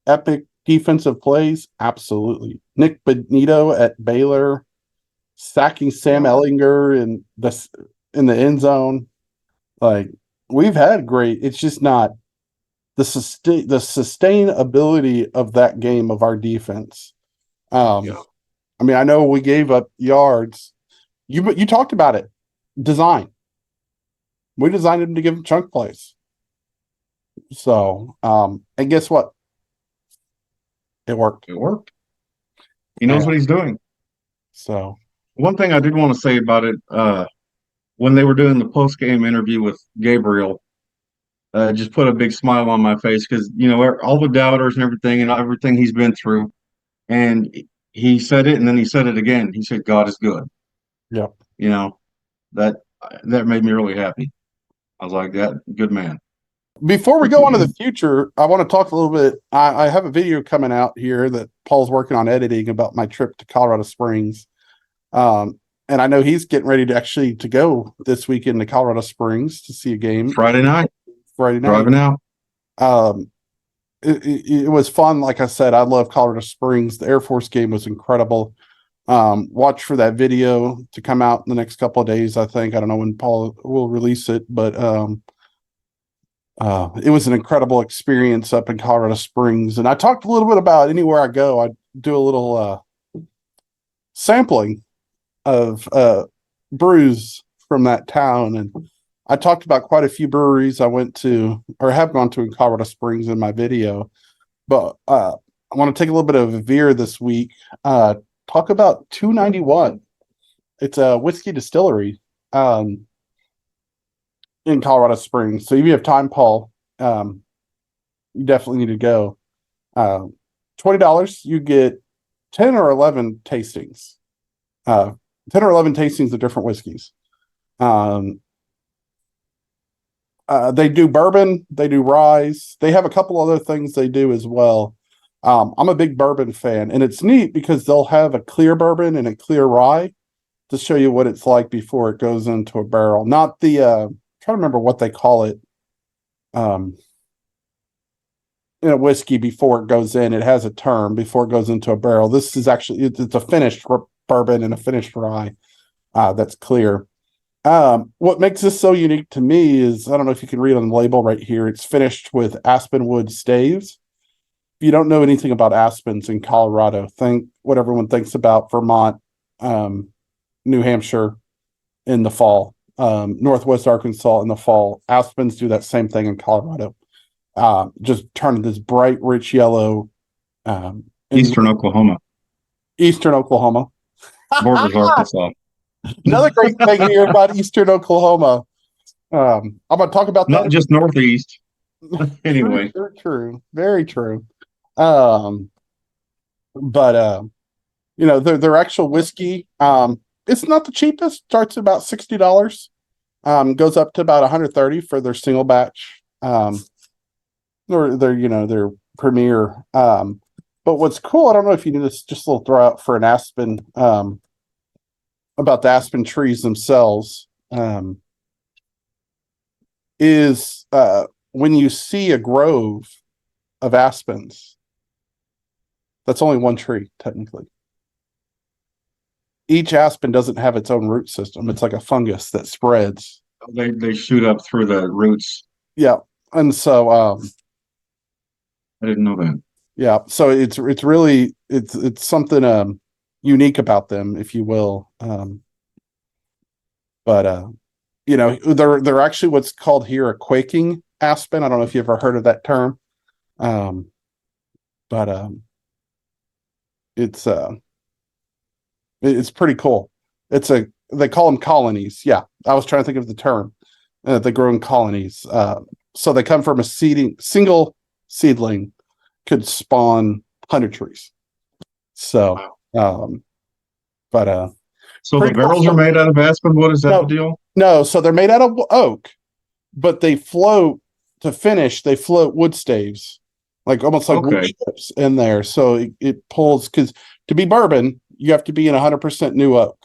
[SPEAKER 2] epic defensive plays? Absolutely. Nick Benito at Baylor sacking Sam Ellinger in the end zone. Like we've had great. It's just not the sustainability of that game of our defense.
[SPEAKER 3] Yeah.
[SPEAKER 2] I mean, I know we gave up yards. You talked about it. Design. We designed him to give him chunk plays. So, and guess what? It worked.
[SPEAKER 3] It worked. He knows
[SPEAKER 2] And
[SPEAKER 3] what he's doing.
[SPEAKER 2] so,
[SPEAKER 3] One thing I did want to say about it, when they were doing the post game interview with Gabriel, just put a big smile on my face because all the doubters and everything he's been through, and he said it, and then he said it again. He said, "God is good."
[SPEAKER 2] yeah.
[SPEAKER 3] You know that that made me really happy. I was like, "That good man."
[SPEAKER 2] Before we go on to the future, I want to talk a little bit. I have a video coming out here that Paul's working on editing about my trip to Colorado Springs. And I know he's getting ready to go this weekend to Colorado Springs to see a game
[SPEAKER 3] Friday night,
[SPEAKER 2] Friday night.
[SPEAKER 3] driving out.
[SPEAKER 2] Um, it was fun. Like I said, I love Colorado Springs. The Air Force game was incredible. Watch for that video to come out in the next couple of days. I think I don't know when Paul will release it, but it was an incredible experience up in Colorado Springs. And I talked a little bit about anywhere I go, I do a little sampling of brews from that town. And I talked about quite a few breweries I went to or have gone to in Colorado Springs in my video. But I want to take a little bit of a veer this week. Talk about 291. It's a whiskey distillery in Colorado Springs. So if you have time, Paul, you definitely need to go. $20, you get 10 or 11 tastings. 10 or 11 tastings of different whiskeys. They do bourbon, they do rye. They have a couple other things they do as well. I'm a big bourbon fan, and it's neat because they'll have a clear bourbon and a clear rye to show you what it's like before it goes into a barrel. Not the trying to remember what they call it. In a whiskey before it goes in, it has a term before it goes into a barrel. This is actually it's a finished bourbon and a finished rye that's clear. What makes this so unique to me is I don't know if you can read on the label right here. It's finished with aspen wood staves. If you don't know anything about aspens in Colorado, think what everyone thinks about Vermont, New Hampshire in the fall, Northwest Arkansas in the fall. Aspens do that same thing in Colorado. Just turning this bright, rich yellow.
[SPEAKER 3] Eastern Oklahoma.
[SPEAKER 2] Eastern Oklahoma.
[SPEAKER 3] Borders Arkansas.
[SPEAKER 2] Another great thing here about Eastern Oklahoma. I'm going to talk about
[SPEAKER 3] Not
[SPEAKER 2] that.
[SPEAKER 3] just Northeast. Anyway.
[SPEAKER 2] True. Very true. But their actual whiskey, it's not the cheapest. Starts at about $60. Goes up to about $130 for their single batch. Or their premier. But what's cool, I don't know if you knew this, just a little throw out for an aspen, about the aspen trees themselves, is when you see a grove of aspens, that's only one tree, technically. Each aspen doesn't have its own root system. It's like a fungus that spreads.
[SPEAKER 3] They shoot up through the roots.
[SPEAKER 2] Yeah. And so
[SPEAKER 3] I didn't know that.
[SPEAKER 2] Yeah, so it's really it's something unique about them, if you will. But they're actually what's called here a quaking aspen. I don't know if you've ever heard of that term. But it's pretty cool. They call them colonies. Yeah, I was trying to think of the term. They grow in colonies. So they come from a single seedling could spawn 100 trees. So,
[SPEAKER 3] so the
[SPEAKER 2] cool.
[SPEAKER 3] barrels are made out of aspen wood. Is that the deal?
[SPEAKER 2] No, so they're made out of oak, but they float to finish. They float wood staves, like almost like wood chips in there. So it pulls, because to be bourbon, you have to be in 100% new oak.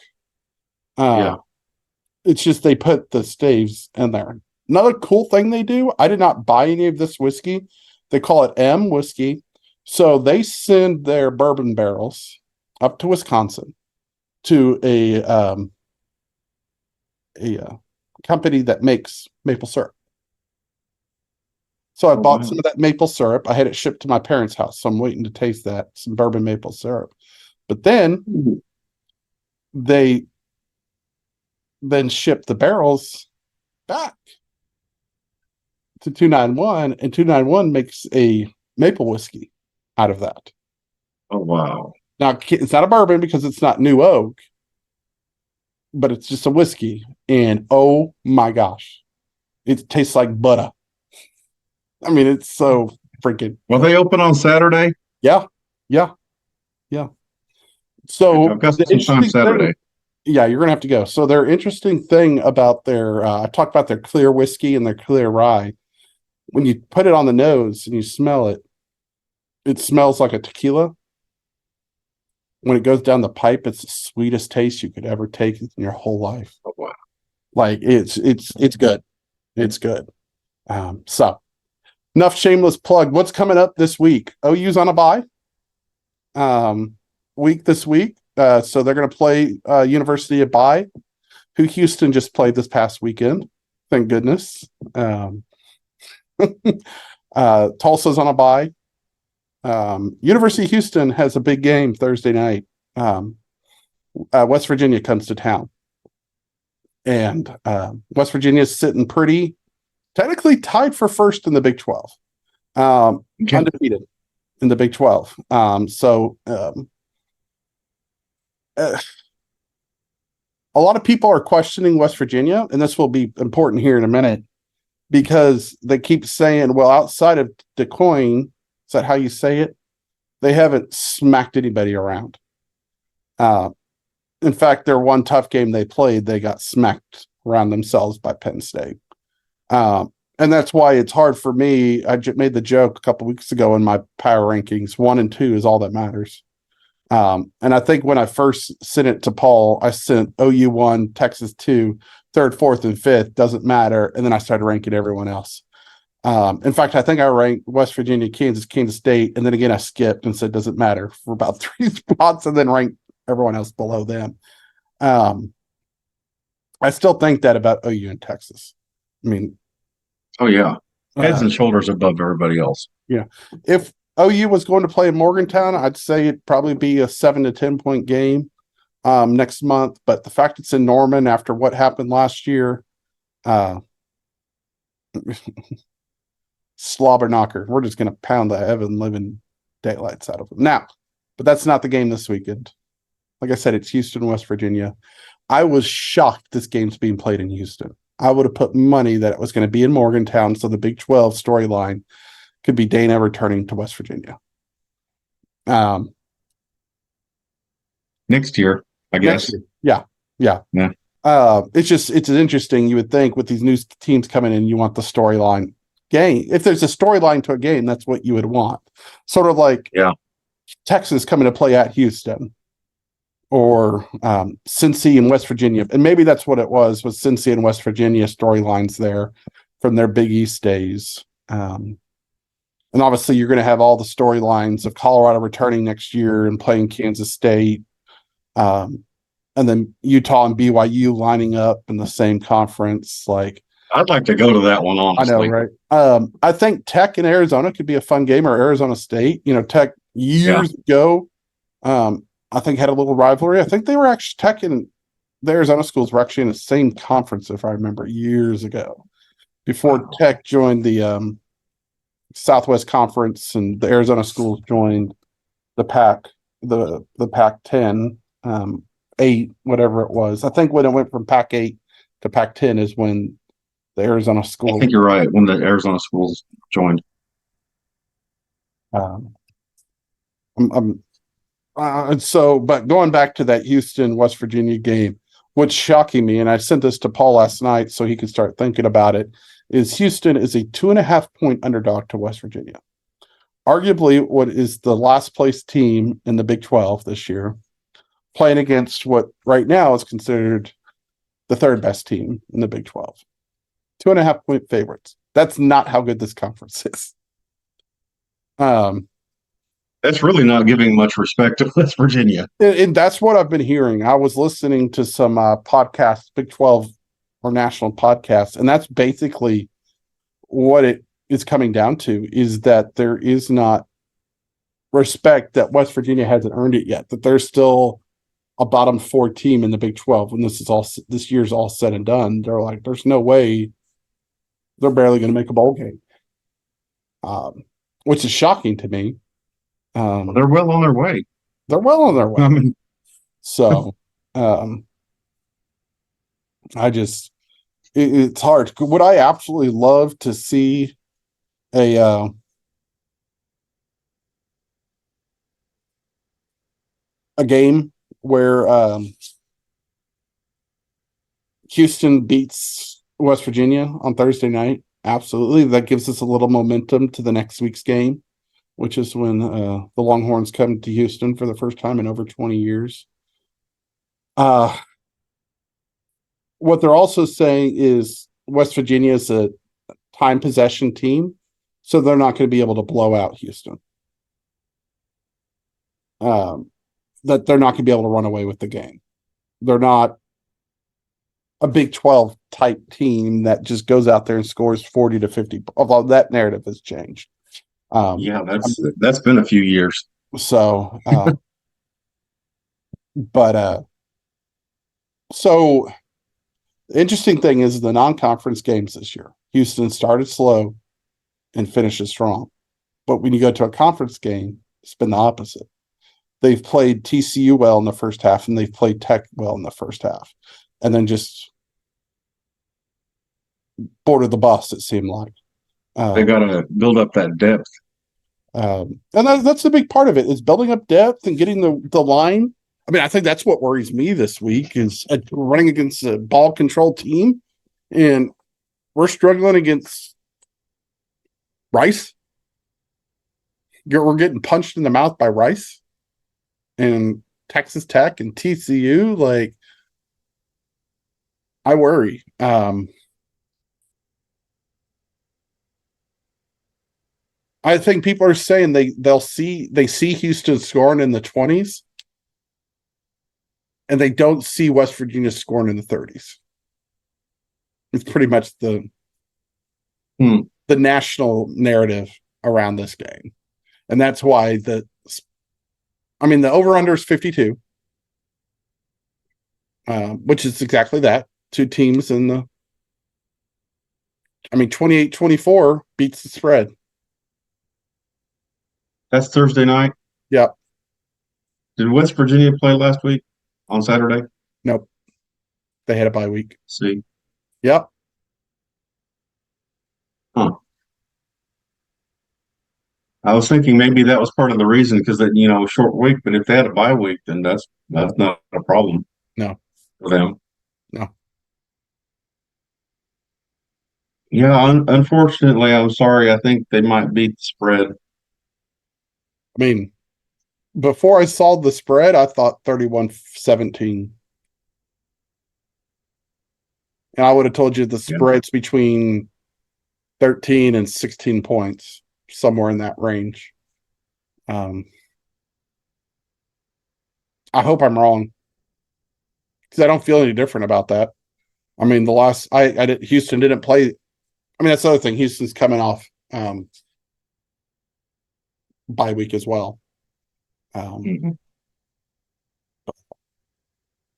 [SPEAKER 2] It's just they put the staves in there. Another cool thing they do, I did not buy any of this whiskey. They call it M whiskey. So they send their bourbon barrels up to Wisconsin to a company that makes maple syrup. So I bought some of that maple syrup. I had it shipped to my parents' house. So I'm waiting to taste that, some bourbon maple syrup. But then they ship the barrels back to 291, and 291 makes a maple whiskey out of that.
[SPEAKER 3] Oh, wow.
[SPEAKER 2] Now, it's not a bourbon because it's not new oak, but it's just a whiskey. And oh my gosh, it tastes like butter. I mean, it's so freaking.
[SPEAKER 3] Well, they open on Saturday?
[SPEAKER 2] Yeah. So
[SPEAKER 3] I've got some time Saturday.
[SPEAKER 2] Yeah, you're going to have to go. So their interesting thing about their, I talked about their clear whiskey and their clear rye. When you put it on the nose and you smell it, it smells like a tequila. When it goes down the pipe, it's the sweetest taste you could ever take in your whole life.
[SPEAKER 3] Oh, wow.
[SPEAKER 2] Like it's good. It's good. So enough shameless plug. What's coming up this week? OU's on a bye. Week this week. So they're going to play University of Bye, who Houston just played this past weekend. Thank goodness. Tulsa's on a bye. University of Houston has a big game Thursday night. West Virginia comes to town. And West Virginia is sitting pretty, technically tied for first in the Big 12. Undefeated in the Big 12. A lot of people are questioning West Virginia, and this will be important here in a minute, because they keep saying, well, outside of DeCoin, is that how you say it? They haven't smacked anybody around. In fact, their one tough game they played, they got smacked around themselves by Penn State. And that's why it's hard for me. I made the joke a couple weeks ago in my power rankings, 1 and 2 is all that matters. And I think when I first sent it to Paul, I sent OU 1, Texas 2, third, fourth, and fifth, doesn't matter. And then I started ranking everyone else. In fact, I think I ranked West Virginia, Kansas State, and then again I skipped and said doesn't matter for about 3 spots, and then ranked everyone else below them. I still think that about OU and Texas. I mean,
[SPEAKER 3] Oh yeah, heads and shoulders above everybody else.
[SPEAKER 2] Yeah, if OU was going to play in Morgantown, I'd say it'd probably be a 7 to 10 point game next month. But the fact it's in Norman after what happened last year, slobber knocker. We're just going to pound the heaven living daylights out of them now. But that's not the game this weekend. Like I said, it's Houston, West Virginia. I was shocked this game's being played in Houston. I would have put money that it was going to be in Morgantown, so the Big 12 storyline could be Dana returning to West Virginia.
[SPEAKER 3] Next year, I guess.
[SPEAKER 2] Yeah. It's interesting. You would think with these new teams coming in, you want the storyline game. If there's a storyline to a game, that's what you would want. Sort of like Texas coming to play at Houston, or Cincy and West Virginia, and maybe that's what it was Cincy and West Virginia storylines there from their Big East days. And obviously, you're going to have all the storylines of Colorado returning next year and playing Kansas State, and then Utah and BYU lining up in the same conference. Like,
[SPEAKER 3] I'd like to go to that one, honestly.
[SPEAKER 2] I know, right? I think Tech and Arizona could be a fun game, or Arizona State. Tech years ago, I think had a little rivalry. I think they were actually Tech and the Arizona schools were actually in the same conference, if I remember, years ago, before Tech joined the Southwest Conference and the Arizona schools joined the Pac-10, 8, whatever it was. I think when it went from Pac-8 to Pac-10 is when the Arizona school.
[SPEAKER 3] I think you're right. When the Arizona schools joined.
[SPEAKER 2] But going back to that Houston West Virginia game, what's shocking me, and I sent this to Paul last night so he could start thinking about it, is Houston is a 2.5 point underdog to West Virginia. Arguably, what is the last place team in the Big 12 this year, playing against what right now is considered the third best team in the Big 12. 2.5 point favorites. That's not how good this conference is.
[SPEAKER 3] That's really not giving much respect to West Virginia.
[SPEAKER 2] And that's what I've been hearing. I was listening to some podcasts, Big 12 or national podcasts, and that's basically what it is coming down to, is that there is not respect, that West Virginia hasn't earned it yet, that they're still a bottom 4 team in the Big 12 when this year's all said and done. They're like, there's no way, they're barely going to make a bowl game, which is shocking to me.
[SPEAKER 3] They're well on their way.
[SPEAKER 2] They're well on their way.
[SPEAKER 3] I mean,
[SPEAKER 2] so it's hard. Would I absolutely love to see a game where Houston beats West Virginia on Thursday night? Absolutely. That gives us a little momentum to the next week's game, which is when the Longhorns come to Houston for the first time in over 20 years. What they're also saying is West Virginia is a time possession team, so they're not going to be able to blow out Houston. That they're not going to be able to run away with the game. They're not a Big 12 type team that just goes out there and scores 40 to 50. Although that narrative has changed.
[SPEAKER 3] That's been a few years.
[SPEAKER 2] So, the interesting thing is the non-conference games this year. Houston started slow and finishes strong. But when you go to a conference game, it's been the opposite. They've played TCU well in the first half, and they've played Tech well in the first half. And then just boarded the bus, it seemed like.
[SPEAKER 3] They got to build up that depth.
[SPEAKER 2] And that's a big part of it, is building up depth and getting the line. I mean, I think that's what worries me this week, is running against a ball control team, and we're struggling against Rice. We're getting punched in the mouth by Rice and Texas Tech and TCU. Like, I worry. I think people are saying they see Houston scoring in the 20s, and they don't see West Virginia scoring in the 30s. It's pretty much the national narrative around this game, and that's why the over under is 52, which is exactly that. Two teams in the 28-24 beats the spread.
[SPEAKER 3] That's Thursday night.
[SPEAKER 2] Yep.
[SPEAKER 3] Did West Virginia play last week on Saturday?
[SPEAKER 2] Nope. They had a bye week.
[SPEAKER 3] See.
[SPEAKER 2] Yep.
[SPEAKER 3] Huh. I was thinking maybe that was part of the reason because that short week. But if they had a bye week, then that's not a problem.
[SPEAKER 2] No.
[SPEAKER 3] For them.
[SPEAKER 2] No.
[SPEAKER 3] Yeah. Unfortunately, I'm sorry. I think they might beat the spread.
[SPEAKER 2] Before I saw the spread, I thought 31-17. And I would have told you the spread's between 13 and 16 points, somewhere in that range. I hope I'm wrong, because I don't feel any different about that. Houston didn't play. That's the other thing. Houston's coming off bye week as well.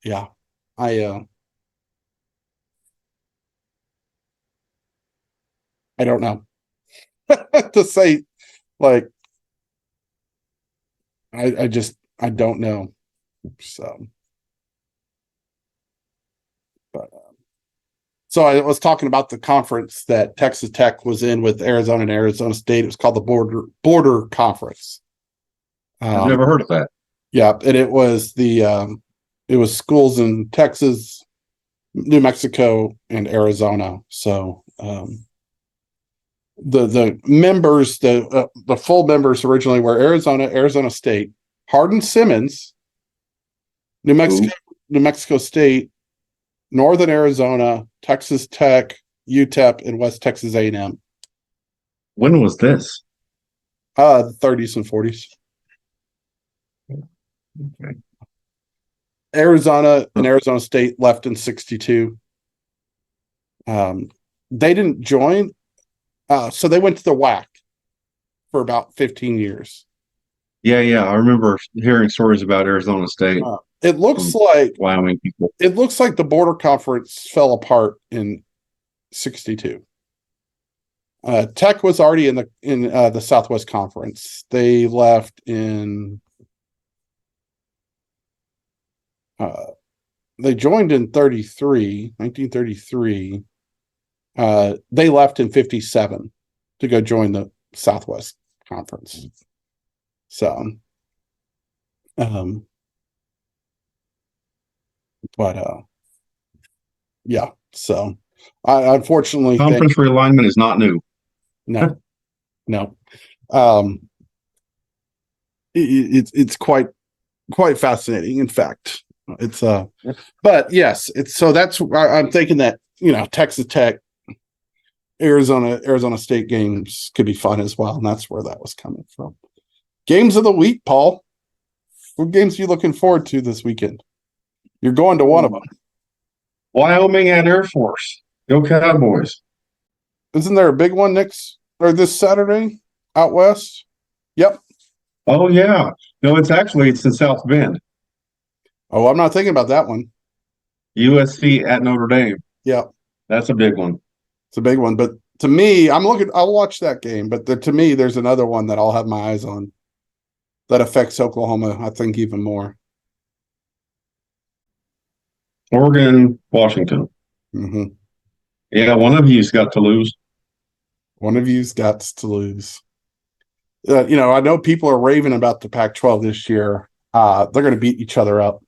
[SPEAKER 2] Yeah, I don't know to say. Like, I don't know. So, but so I was talking about the conference that Texas Tech was in with Arizona and Arizona State. It was called the Border Conference.
[SPEAKER 3] I've never heard of that.
[SPEAKER 2] Yeah, and it was it was schools in Texas, New Mexico, and Arizona. So the members, the full members originally were Arizona State, Hardin-Simmons, New Mexico State, Northern Arizona, Texas Tech, UTEP, and West Texas A&M.
[SPEAKER 3] When was this?
[SPEAKER 2] The 30s and 40s.
[SPEAKER 3] Okay.
[SPEAKER 2] Arizona and Arizona State left in 62. They didn't join, so they went to the WAC for about 15 years.
[SPEAKER 3] Yeah. I remember hearing stories about Arizona State.
[SPEAKER 2] It looks like
[SPEAKER 3] Wyoming people.
[SPEAKER 2] It looks like the border conference fell apart in 62. Tech was already in the Southwest Conference. They left in. They joined in 1933. They left in 57 to go join the Southwest Conference. So, yeah. So, I unfortunately
[SPEAKER 3] conference realignment is not new.
[SPEAKER 2] No. It's quite fascinating. In fact, it's but yes, it's so that's I'm thinking that Texas Tech, Arizona State games could be fun as well, and that's where that was coming from. Games of the week, Paul. What games are you looking forward to this weekend? You're going to one of them.
[SPEAKER 3] Wyoming at Air Force. Go Cowboys.
[SPEAKER 2] Isn't there a big one this Saturday out west? Yep.
[SPEAKER 3] Oh yeah. No, it's in South Bend.
[SPEAKER 2] Oh, I'm not thinking about that one.
[SPEAKER 3] USC at Notre Dame.
[SPEAKER 2] Yeah.
[SPEAKER 3] That's a big one.
[SPEAKER 2] It's a big one. But to me, I'll watch that game. But to me, there's another one that I'll have my eyes on that affects Oklahoma, I think, even more.
[SPEAKER 3] Oregon, Washington.
[SPEAKER 2] Mm-hmm.
[SPEAKER 3] Yeah, one of you's got to lose.
[SPEAKER 2] One of you's got to lose. I know people are raving about the Pac-12 this year. They're going to beat each other up,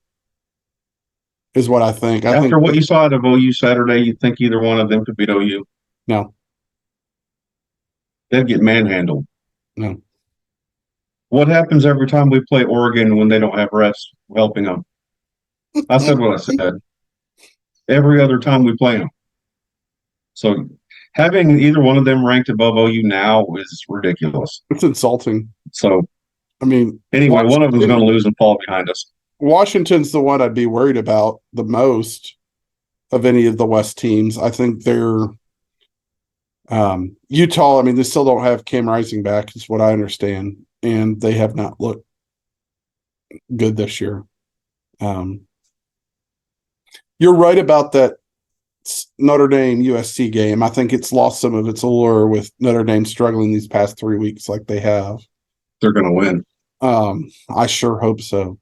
[SPEAKER 2] is what I think.
[SPEAKER 3] After what you saw out of OU Saturday, you think either one of them could beat OU?
[SPEAKER 2] No.
[SPEAKER 3] They'd get manhandled.
[SPEAKER 2] No.
[SPEAKER 3] What happens every time we play Oregon when they don't have refs helping them? I said what I said. every other time we play them. So having either one of them ranked above OU now is ridiculous.
[SPEAKER 2] It's insulting.
[SPEAKER 3] So
[SPEAKER 2] I mean,
[SPEAKER 3] anyway, one of them is going to lose and fall behind us.
[SPEAKER 2] Washington's the one I'd be worried about the most of any of the West teams. I think they're Utah. I mean, they still don't have Cam Rising back, is what I understand, and they have not looked good this year. You're right about that Notre Dame USC game. I think it's lost some of its allure with Notre Dame struggling these past 3 weeks like they have.
[SPEAKER 3] They're going to win.
[SPEAKER 2] I sure hope so.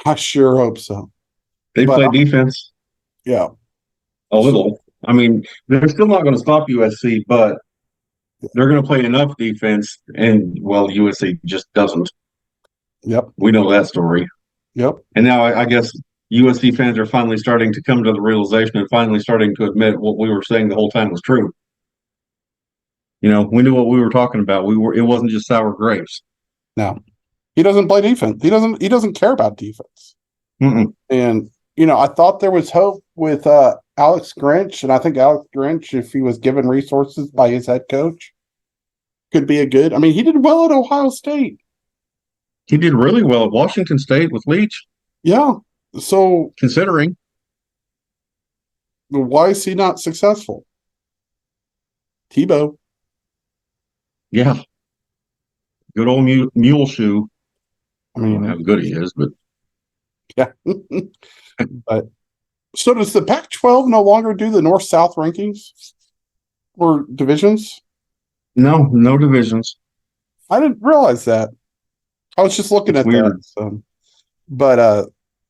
[SPEAKER 2] I sure hope so.
[SPEAKER 3] They play defense.
[SPEAKER 2] Yeah.
[SPEAKER 3] A little. I mean, they're still not going to stop USC, but they're going to play enough defense, and, well, USC just doesn't.
[SPEAKER 2] Yep.
[SPEAKER 3] We know that story.
[SPEAKER 2] Yep.
[SPEAKER 3] And now I guess USC fans are finally starting to come to the realization and finally starting to admit what we were saying the whole time was true. You know, we knew what we were talking about. It wasn't just sour grapes.
[SPEAKER 2] No. He doesn't play defense. He doesn't care about defense.
[SPEAKER 3] Mm-mm.
[SPEAKER 2] And, I thought there was hope with Alex Grinch, and I think Alex Grinch, if he was given resources by his head coach, could be he did well at Ohio State.
[SPEAKER 3] He did really well at Washington State with Leach.
[SPEAKER 2] Yeah. So
[SPEAKER 3] considering,
[SPEAKER 2] why is he not successful? Tebow.
[SPEAKER 3] Yeah. Good old mule shoe.
[SPEAKER 2] I mean,
[SPEAKER 3] how good he is, but
[SPEAKER 2] yeah. But so does the Pac-12 no longer do the North-South rankings or divisions?
[SPEAKER 3] No divisions.
[SPEAKER 2] I didn't realize that. I was just looking at
[SPEAKER 3] weird.
[SPEAKER 2] that. So. But I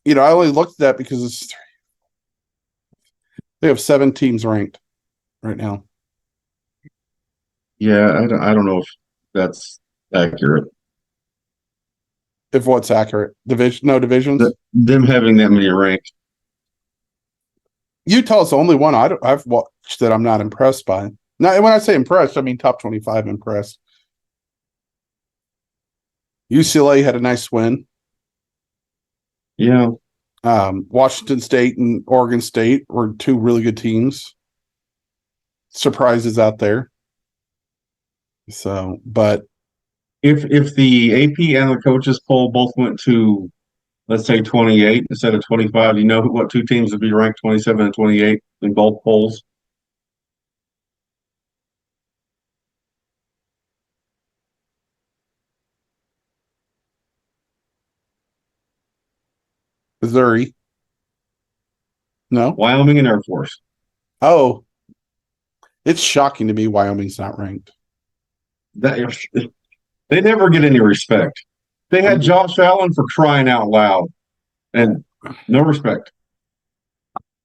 [SPEAKER 2] only looked at that because they have 7 teams ranked right now.
[SPEAKER 3] Yeah, I don't know if that's accurate.
[SPEAKER 2] If what's accurate, no divisions.
[SPEAKER 3] Them having that many ranked.
[SPEAKER 2] Utah's the only one I've watched that I'm not impressed by. Now, when I say impressed, I mean top 25 impressed. UCLA had a nice win.
[SPEAKER 3] Yeah.
[SPEAKER 2] Washington State and Oregon State were 2 really good teams. Surprises out there. So, but
[SPEAKER 3] if the AP and the coaches poll both went to, let's say, 28 instead of 25, you know what 2 teams would be ranked 27 and 28 in both polls?
[SPEAKER 2] Missouri. No?
[SPEAKER 3] Wyoming and Air Force.
[SPEAKER 2] Oh. It's shocking to me Wyoming's not ranked.
[SPEAKER 3] They never get any respect. They had Josh Allen for crying out loud, and no respect.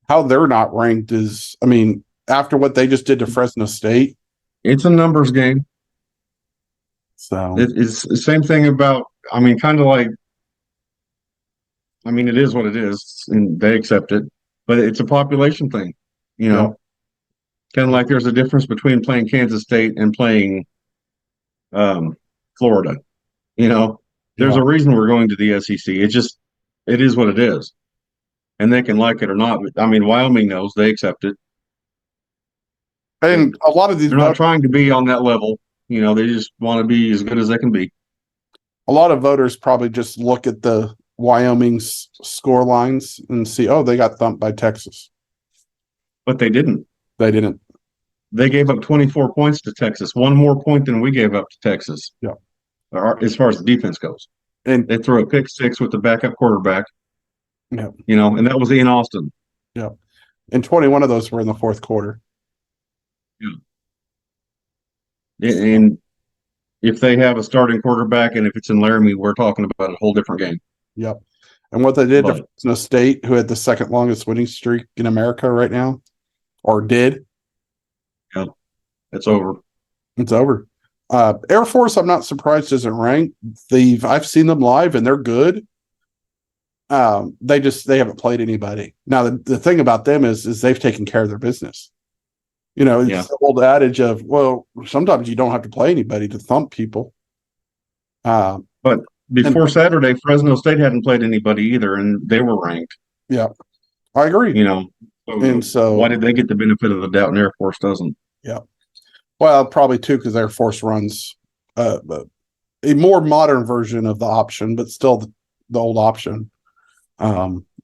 [SPEAKER 2] How they're not ranked is, after what they just did to Fresno State.
[SPEAKER 3] It's a numbers game.
[SPEAKER 2] So
[SPEAKER 3] it's the same thing about, kind of like, it is what it is, and they accept it, but it's a population thing, Kind of like there's a difference between playing Kansas State and playing Florida. There's a reason we're going to the SEC. It is what it is. And they can like it or not. Wyoming knows, they accept it.
[SPEAKER 2] And a lot of these,
[SPEAKER 3] they're not trying to be on that level. They just want to be as good as they can be.
[SPEAKER 2] A lot of voters probably just look at the Wyoming's score lines and see, oh, they got thumped by Texas.
[SPEAKER 3] But they didn't.
[SPEAKER 2] They didn't.
[SPEAKER 3] They gave up 24 points to Texas, 1 more point than we gave up to Texas.
[SPEAKER 2] Yeah.
[SPEAKER 3] As far as the defense goes. And they threw a pick 6 with the backup quarterback.
[SPEAKER 2] Yeah.
[SPEAKER 3] And that was Ian Austin.
[SPEAKER 2] Yeah. And 21 of those were in the fourth quarter.
[SPEAKER 3] Yeah. And if they have a starting quarterback and if it's in Laramie, we're talking about a whole different game.
[SPEAKER 2] Yep. And what they did to Fresno State, who had the second longest winning streak in America right now, or did.
[SPEAKER 3] Yeah. It's over.
[SPEAKER 2] It's over. Air Force, I'm not surprised isn't ranked. I've seen them live and they're good. They haven't played anybody. Now the thing about them is they've taken care of their business. It's the old adage of, well, sometimes you don't have to play anybody to thump people.
[SPEAKER 3] But before Saturday, Fresno State hadn't played anybody either, and they were ranked.
[SPEAKER 2] Yeah, I agree. And so,
[SPEAKER 3] why did they get the benefit of the doubt and Air Force doesn't?
[SPEAKER 2] yeah. Well, probably too, because Air Force runs a more modern version of the option, but still the old option.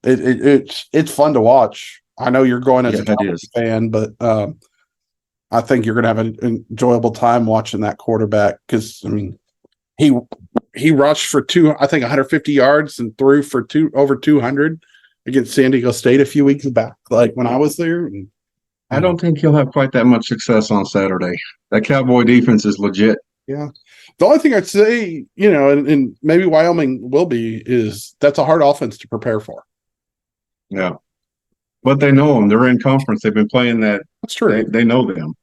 [SPEAKER 2] It's fun to watch. I know you're going as a Cowboys fan, but I think you're going to have an enjoyable time watching that quarterback because I mean he rushed for 150 yards and threw for over 200 against San Diego State a few weeks back, like when I was there. And,
[SPEAKER 3] I don't think he'll have quite that much success on Saturday. That Cowboy defense is legit.
[SPEAKER 2] Yeah. The only thing I'd say, and maybe Wyoming will be, is that's a hard offense to prepare for.
[SPEAKER 3] Yeah. But they know them. They're in conference. They've been playing that.
[SPEAKER 2] That's true.
[SPEAKER 3] They know them.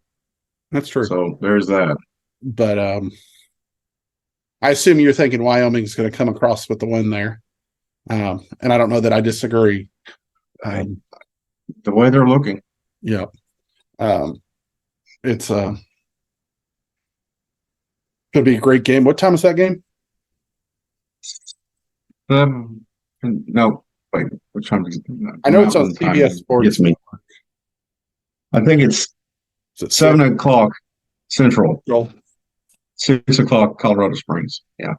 [SPEAKER 2] That's true.
[SPEAKER 3] So there's that.
[SPEAKER 2] But I assume you're thinking Wyoming's going to come across with the win there. And I don't know that I disagree.
[SPEAKER 3] The way they're looking.
[SPEAKER 2] Yeah. It's could be a great game. What time is that game?
[SPEAKER 3] No, wait. What time is it?
[SPEAKER 2] I know it's on CBS Sports.
[SPEAKER 3] Me. I think it's 7 o'clock Central. 6 o'clock Colorado Springs. Yeah.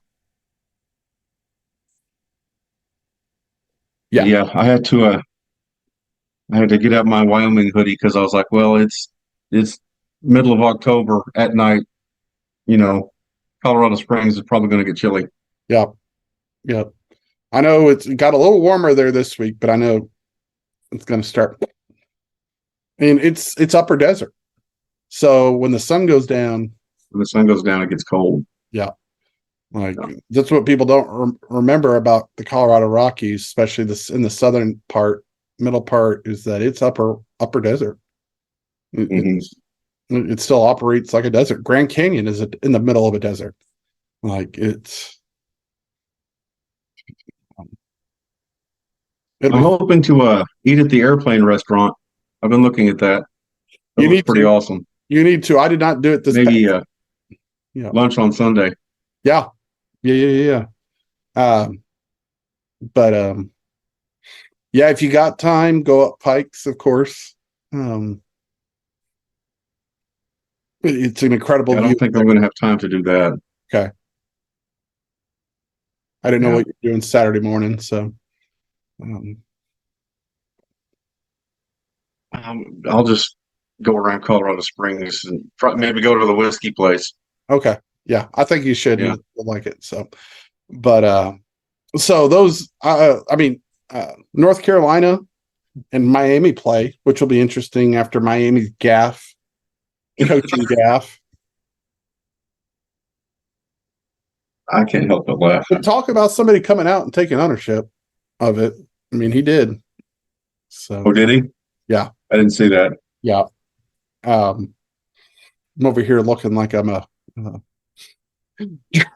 [SPEAKER 3] Yeah. I had to get out my Wyoming hoodie because I was like, well, it's middle of October at night. Colorado Springs is probably going to get chilly.
[SPEAKER 2] Yeah. Yeah. I know it's got a little warmer there this week, but I know it's going to start. And it's upper desert. So when the sun goes down.
[SPEAKER 3] It gets cold.
[SPEAKER 2] Yeah. That's what people don't remember about the Colorado Rockies, especially in the southern part, middle part, is that it's upper desert. It still operates like a desert. Grand Canyon is in the middle of a desert. I'm
[SPEAKER 3] hoping to eat at the airplane restaurant. I've been looking at that. That pretty awesome.
[SPEAKER 2] You need to. I did not do it this
[SPEAKER 3] maybe lunch on Sunday.
[SPEAKER 2] Yeah. But yeah, if you got time, go up Pikes, of course. It's an incredible
[SPEAKER 3] view. I don't think I'm going to have time to do that.
[SPEAKER 2] Okay. I didn't know what you're doing Saturday morning, so
[SPEAKER 3] I'll just go around Colorado Springs and maybe go to the whiskey place.
[SPEAKER 2] Okay. Yeah, I think you should. Yeah. You'll like it. So, but so those, North Carolina and Miami play, which will be interesting after Miami's coaching gaffe.
[SPEAKER 3] I can't help but laugh.
[SPEAKER 2] But talk about somebody coming out and taking ownership of it. I mean, he did. So.
[SPEAKER 3] Oh, did he?
[SPEAKER 2] Yeah.
[SPEAKER 3] I didn't see that.
[SPEAKER 2] Yeah. I'm over here looking like I'm a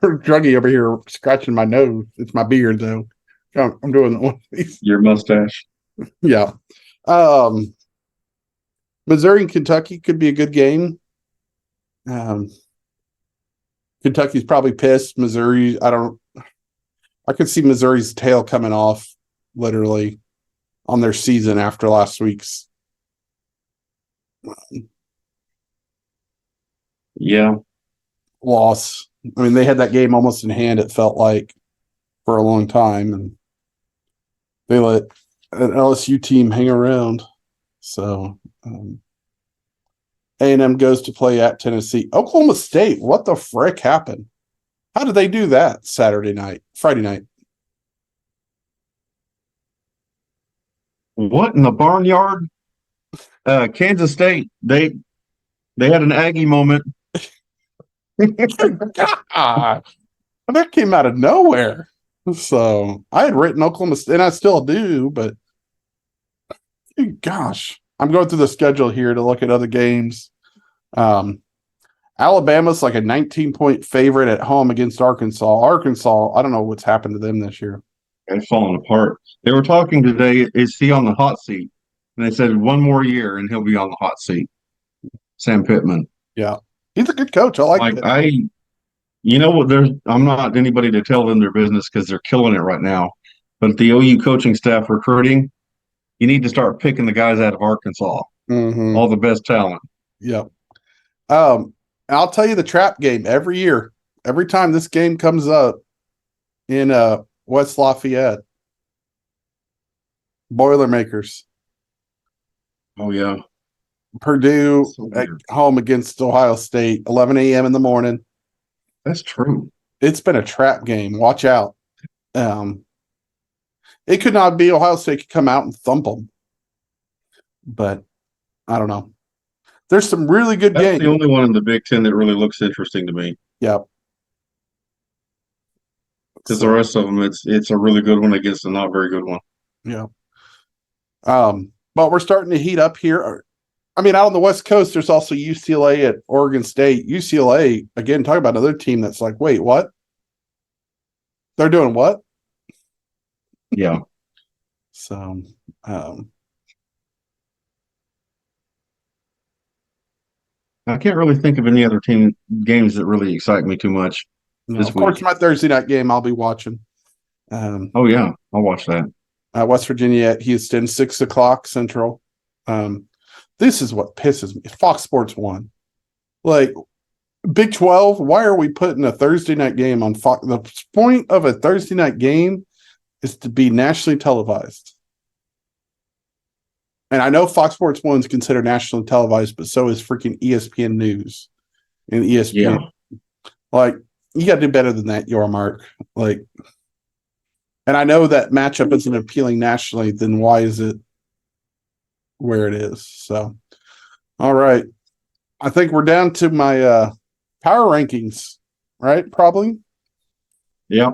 [SPEAKER 2] druggie over here scratching my nose. It's my beard, though. I'm doing one of these.
[SPEAKER 3] Your mustache.
[SPEAKER 2] Yeah. Missouri and Kentucky could be a good game. Kentucky's probably pissed. Missouri, I could see Missouri's tail coming off literally on their season after last week's. Loss. I mean, they had that game almost in hand, it felt like, for a long time, and they let an LSU team hang around. So A&M goes to play at Tennessee. Oklahoma State, what the frick happened? How did they do that Friday night?
[SPEAKER 3] What in the barnyard? Kansas State, they had an Aggie moment.
[SPEAKER 2] God, that came out of nowhere. So I had written Oklahoma State, and I still do, but gosh, I'm going through the schedule here to look at other games. Alabama's like a 19-point favorite at home against Arkansas. Arkansas, I don't know what's happened to them this year.
[SPEAKER 3] They're falling apart. They were talking today, is he on the hot seat? And they said 1 more year and he'll be on the hot seat. Sam Pittman.
[SPEAKER 2] Yeah. He's a good coach. I like it.
[SPEAKER 3] I'm not anybody to tell them their business because they're killing it right now. But the OU coaching staff recruiting, you need to start picking the guys out of Arkansas,
[SPEAKER 2] Mm-hmm.
[SPEAKER 3] all the best talent.
[SPEAKER 2] Yep. I'll tell you the trap game every year. Every time this game comes up in West Lafayette, Boilermakers,
[SPEAKER 3] Oh yeah,
[SPEAKER 2] Purdue
[SPEAKER 3] so
[SPEAKER 2] at
[SPEAKER 3] weird.
[SPEAKER 2] home against Ohio State, 11 a.m. in the morning.
[SPEAKER 3] That's true.
[SPEAKER 2] It's been a trap game. Watch out. It could not be Ohio State could come out and thump them, but I don't know. There's some really good
[SPEAKER 3] That's the
[SPEAKER 2] games.
[SPEAKER 3] only one in the Big Ten that really looks interesting to me.
[SPEAKER 2] Yep.
[SPEAKER 3] Because the rest of them, it's a really good one against a not very good one.
[SPEAKER 2] Yeah. But we're starting to heat up here. I mean, out on the West Coast, there's also UCLA at Oregon State. UCLA, again, talk about another team that's like, wait, what? They're doing what?
[SPEAKER 3] Yeah,
[SPEAKER 2] So,
[SPEAKER 3] I can't really think of any other team games that really excite me too much this
[SPEAKER 2] of course,
[SPEAKER 3] week.
[SPEAKER 2] my Thursday night game I'll be watching.
[SPEAKER 3] Oh yeah, I'll watch that.
[SPEAKER 2] West Virginia at Houston, 6 o'clock Central. This is what pisses me. Fox Sports 1. Like, Big 12, why are we putting a Thursday night game on Fox? The point of a Thursday night game is to be nationally televised. And I know Fox Sports 1 is considered nationally televised, but so is freaking ESPN News and ESPN.
[SPEAKER 3] Yeah,
[SPEAKER 2] Like, you got to do better than that, your Mark. Like, and I know that matchup isn't appealing nationally, then why is it where it is? So, all right. I think we're down to my power rankings, right? Probably.
[SPEAKER 3] yeah.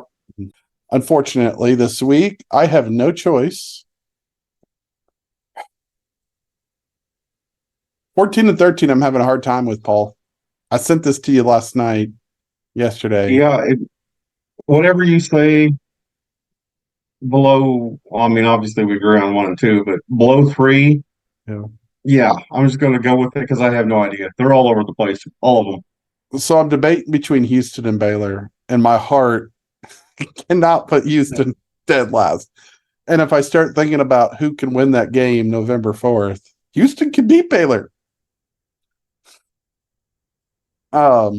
[SPEAKER 2] Unfortunately, this week I have no choice. 14 and 13, I'm having a hard time with, Paul. I sent this to you yesterday.
[SPEAKER 3] Yeah, whatever you say below, I mean, obviously we agree on 1 and 2, but below 3,
[SPEAKER 2] Yeah.
[SPEAKER 3] yeah, I'm just going to go with it because I have no idea. They're all over the place, all of them.
[SPEAKER 2] So I'm debating between Houston and Baylor, and my heart cannot put Houston dead last. And if I start thinking about who can win that game November 4th, Houston can beat Baylor. But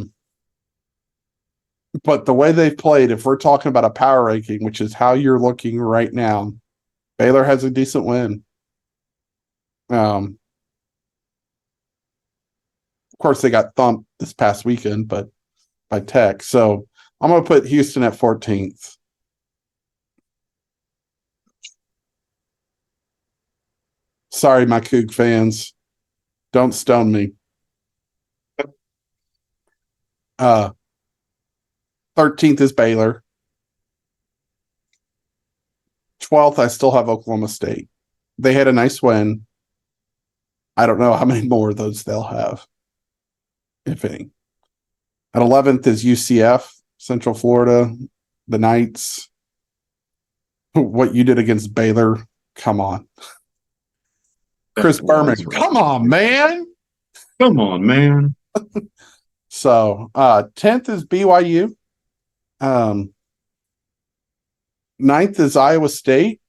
[SPEAKER 2] the way they've played, if we're talking about a power ranking, which is how you're looking right now, Baylor has a decent win. Of course, they got thumped this past weekend, but by Tech. So I'm going to put Houston at 14th. Sorry, my Coug fans. Don't stone me. 13th is Baylor. 12th, I still have Oklahoma State. They had a nice win. I don't know how many more of those they'll have, if any. At 11th is UCF, Central Florida, the Knights. What you did against Baylor, come on. Chris Berman, come on, man.
[SPEAKER 3] Come on, man.
[SPEAKER 2] So 10th is BYU. 9th is Iowa State.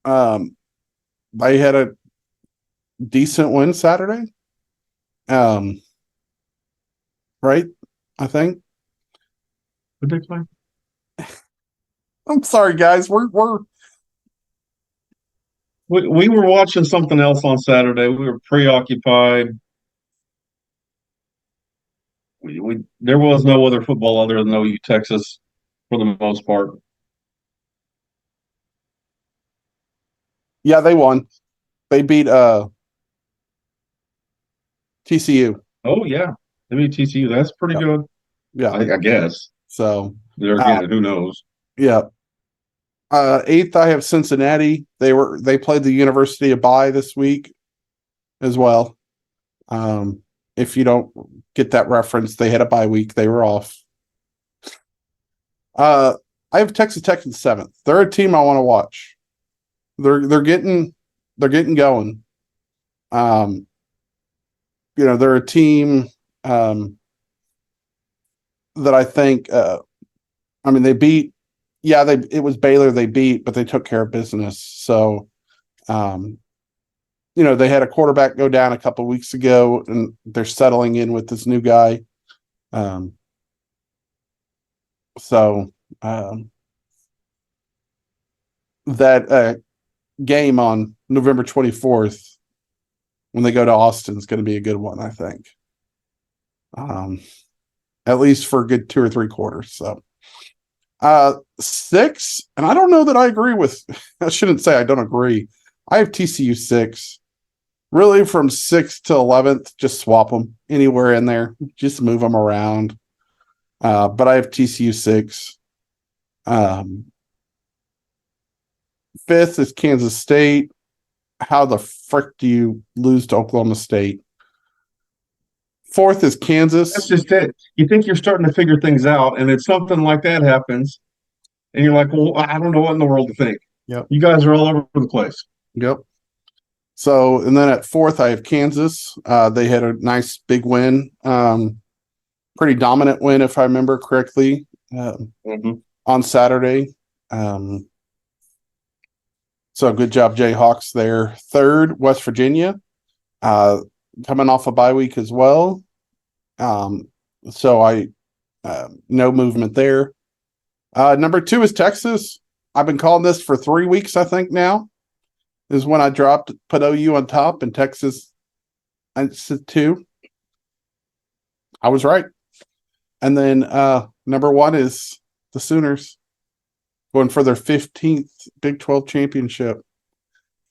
[SPEAKER 2] They had a decent win Saturday. Right? I think.
[SPEAKER 3] What did they play?
[SPEAKER 2] I'm sorry, guys. We
[SPEAKER 3] were watching something else on Saturday. We were preoccupied. There was no other football other than OU Texas for the most part.
[SPEAKER 2] Yeah, they won. They beat TCU.
[SPEAKER 3] Oh yeah, I mean TCU. That's pretty good.
[SPEAKER 2] Yeah.
[SPEAKER 3] I guess.
[SPEAKER 2] So
[SPEAKER 3] There again, who knows?
[SPEAKER 2] yeah. 8th, I have Cincinnati. They played the University of Bye this week as well. If you don't get that reference, they had a bye week. They were off. I have Texas Tech in 7th. They're a team I want to watch. They're getting going. They're a team that I think they beat. Yeah, it was Baylor they beat, but they took care of business. So They had a quarterback go down a couple weeks ago, and they're settling in with this new guy. So that game on November 24th, when they go to Austin, is going to be a good one, I think. At least for a good 2 or 3 quarters. So 6, and I don't know that I agree with. I shouldn't say I don't agree. I have TCU 6. Really, from 6th to 11th, just swap them anywhere in there. Just move them around. But I have TCU 6. 5th is Kansas State. How the frick do you lose to Oklahoma State? 4th is Kansas.
[SPEAKER 3] That's just it. You think you're starting to figure things out, and it's something like that happens, and you're like, well, I don't know what in the world to think.
[SPEAKER 2] Yep.
[SPEAKER 3] You guys are all over the place.
[SPEAKER 2] Yep. So, and then at 4th, I have Kansas. They had a nice big win. Pretty dominant win, if I remember correctly, on Saturday. So good job, Jayhawks there. 3rd, West Virginia, coming off a bye week as well. So no movement there. Number 2 is Texas. I've been calling this for 3 weeks, I think now. Is when I put OU on top and Texas at 2. I was right. And then number 1 is the Sooners, going for their 15th Big 12 championship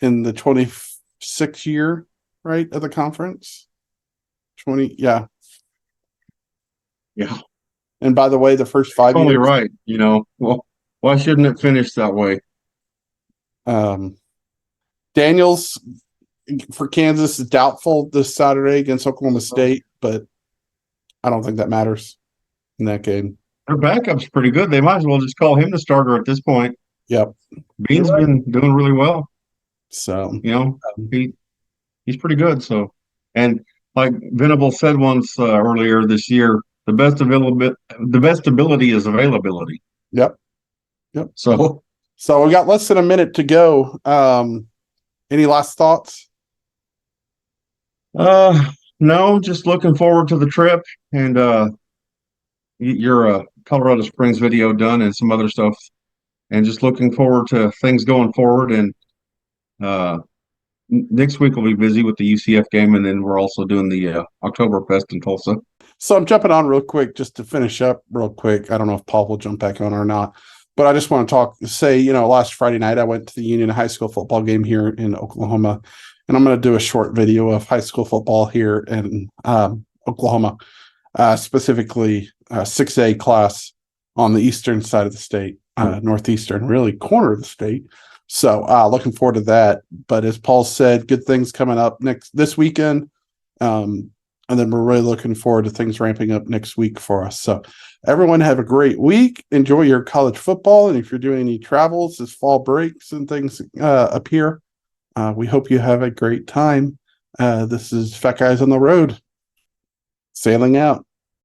[SPEAKER 2] in the 26th year, right, of the conference. 20, yeah.
[SPEAKER 3] Yeah.
[SPEAKER 2] And by the way, the first 5
[SPEAKER 3] Totally
[SPEAKER 2] years.
[SPEAKER 3] right. Well, why shouldn't it finish that way?
[SPEAKER 2] Daniels for Kansas is doubtful this Saturday against Oklahoma State, but I don't think that matters in that game.
[SPEAKER 3] Their backup's pretty good. They might as well just call him the starter at this point.
[SPEAKER 2] Yep.
[SPEAKER 3] Bean's been doing really well.
[SPEAKER 2] So
[SPEAKER 3] he's pretty good. So, and like Venable said once earlier this year, the best ability is availability.
[SPEAKER 2] Yep.
[SPEAKER 3] So
[SPEAKER 2] we got less than a minute to go. Any last thoughts?
[SPEAKER 3] No, just looking forward to the trip and your Colorado Springs video done and some other stuff, and just looking forward to things going forward. And next week we'll be busy with the UCF game, and then we're also doing the Oktoberfest in Tulsa.
[SPEAKER 2] So I'm jumping on real quick just to finish up real quick. I don't know if Paul will jump back on or not, but I just want to say, last Friday night I went to the Union High School football game here in Oklahoma, and I'm going to do a short video of high school football here in Oklahoma, specifically 6A class on the eastern side of the state, northeastern, really corner of the state. So looking forward to that. But as Paul said, good things coming up this weekend. And then we're really looking forward to things ramping up next week for us. So everyone have a great week. Enjoy your college football. And if you're doing any travels as fall breaks and things up here, we hope you have a great time. This is Fat Guys on the Road, sailing out.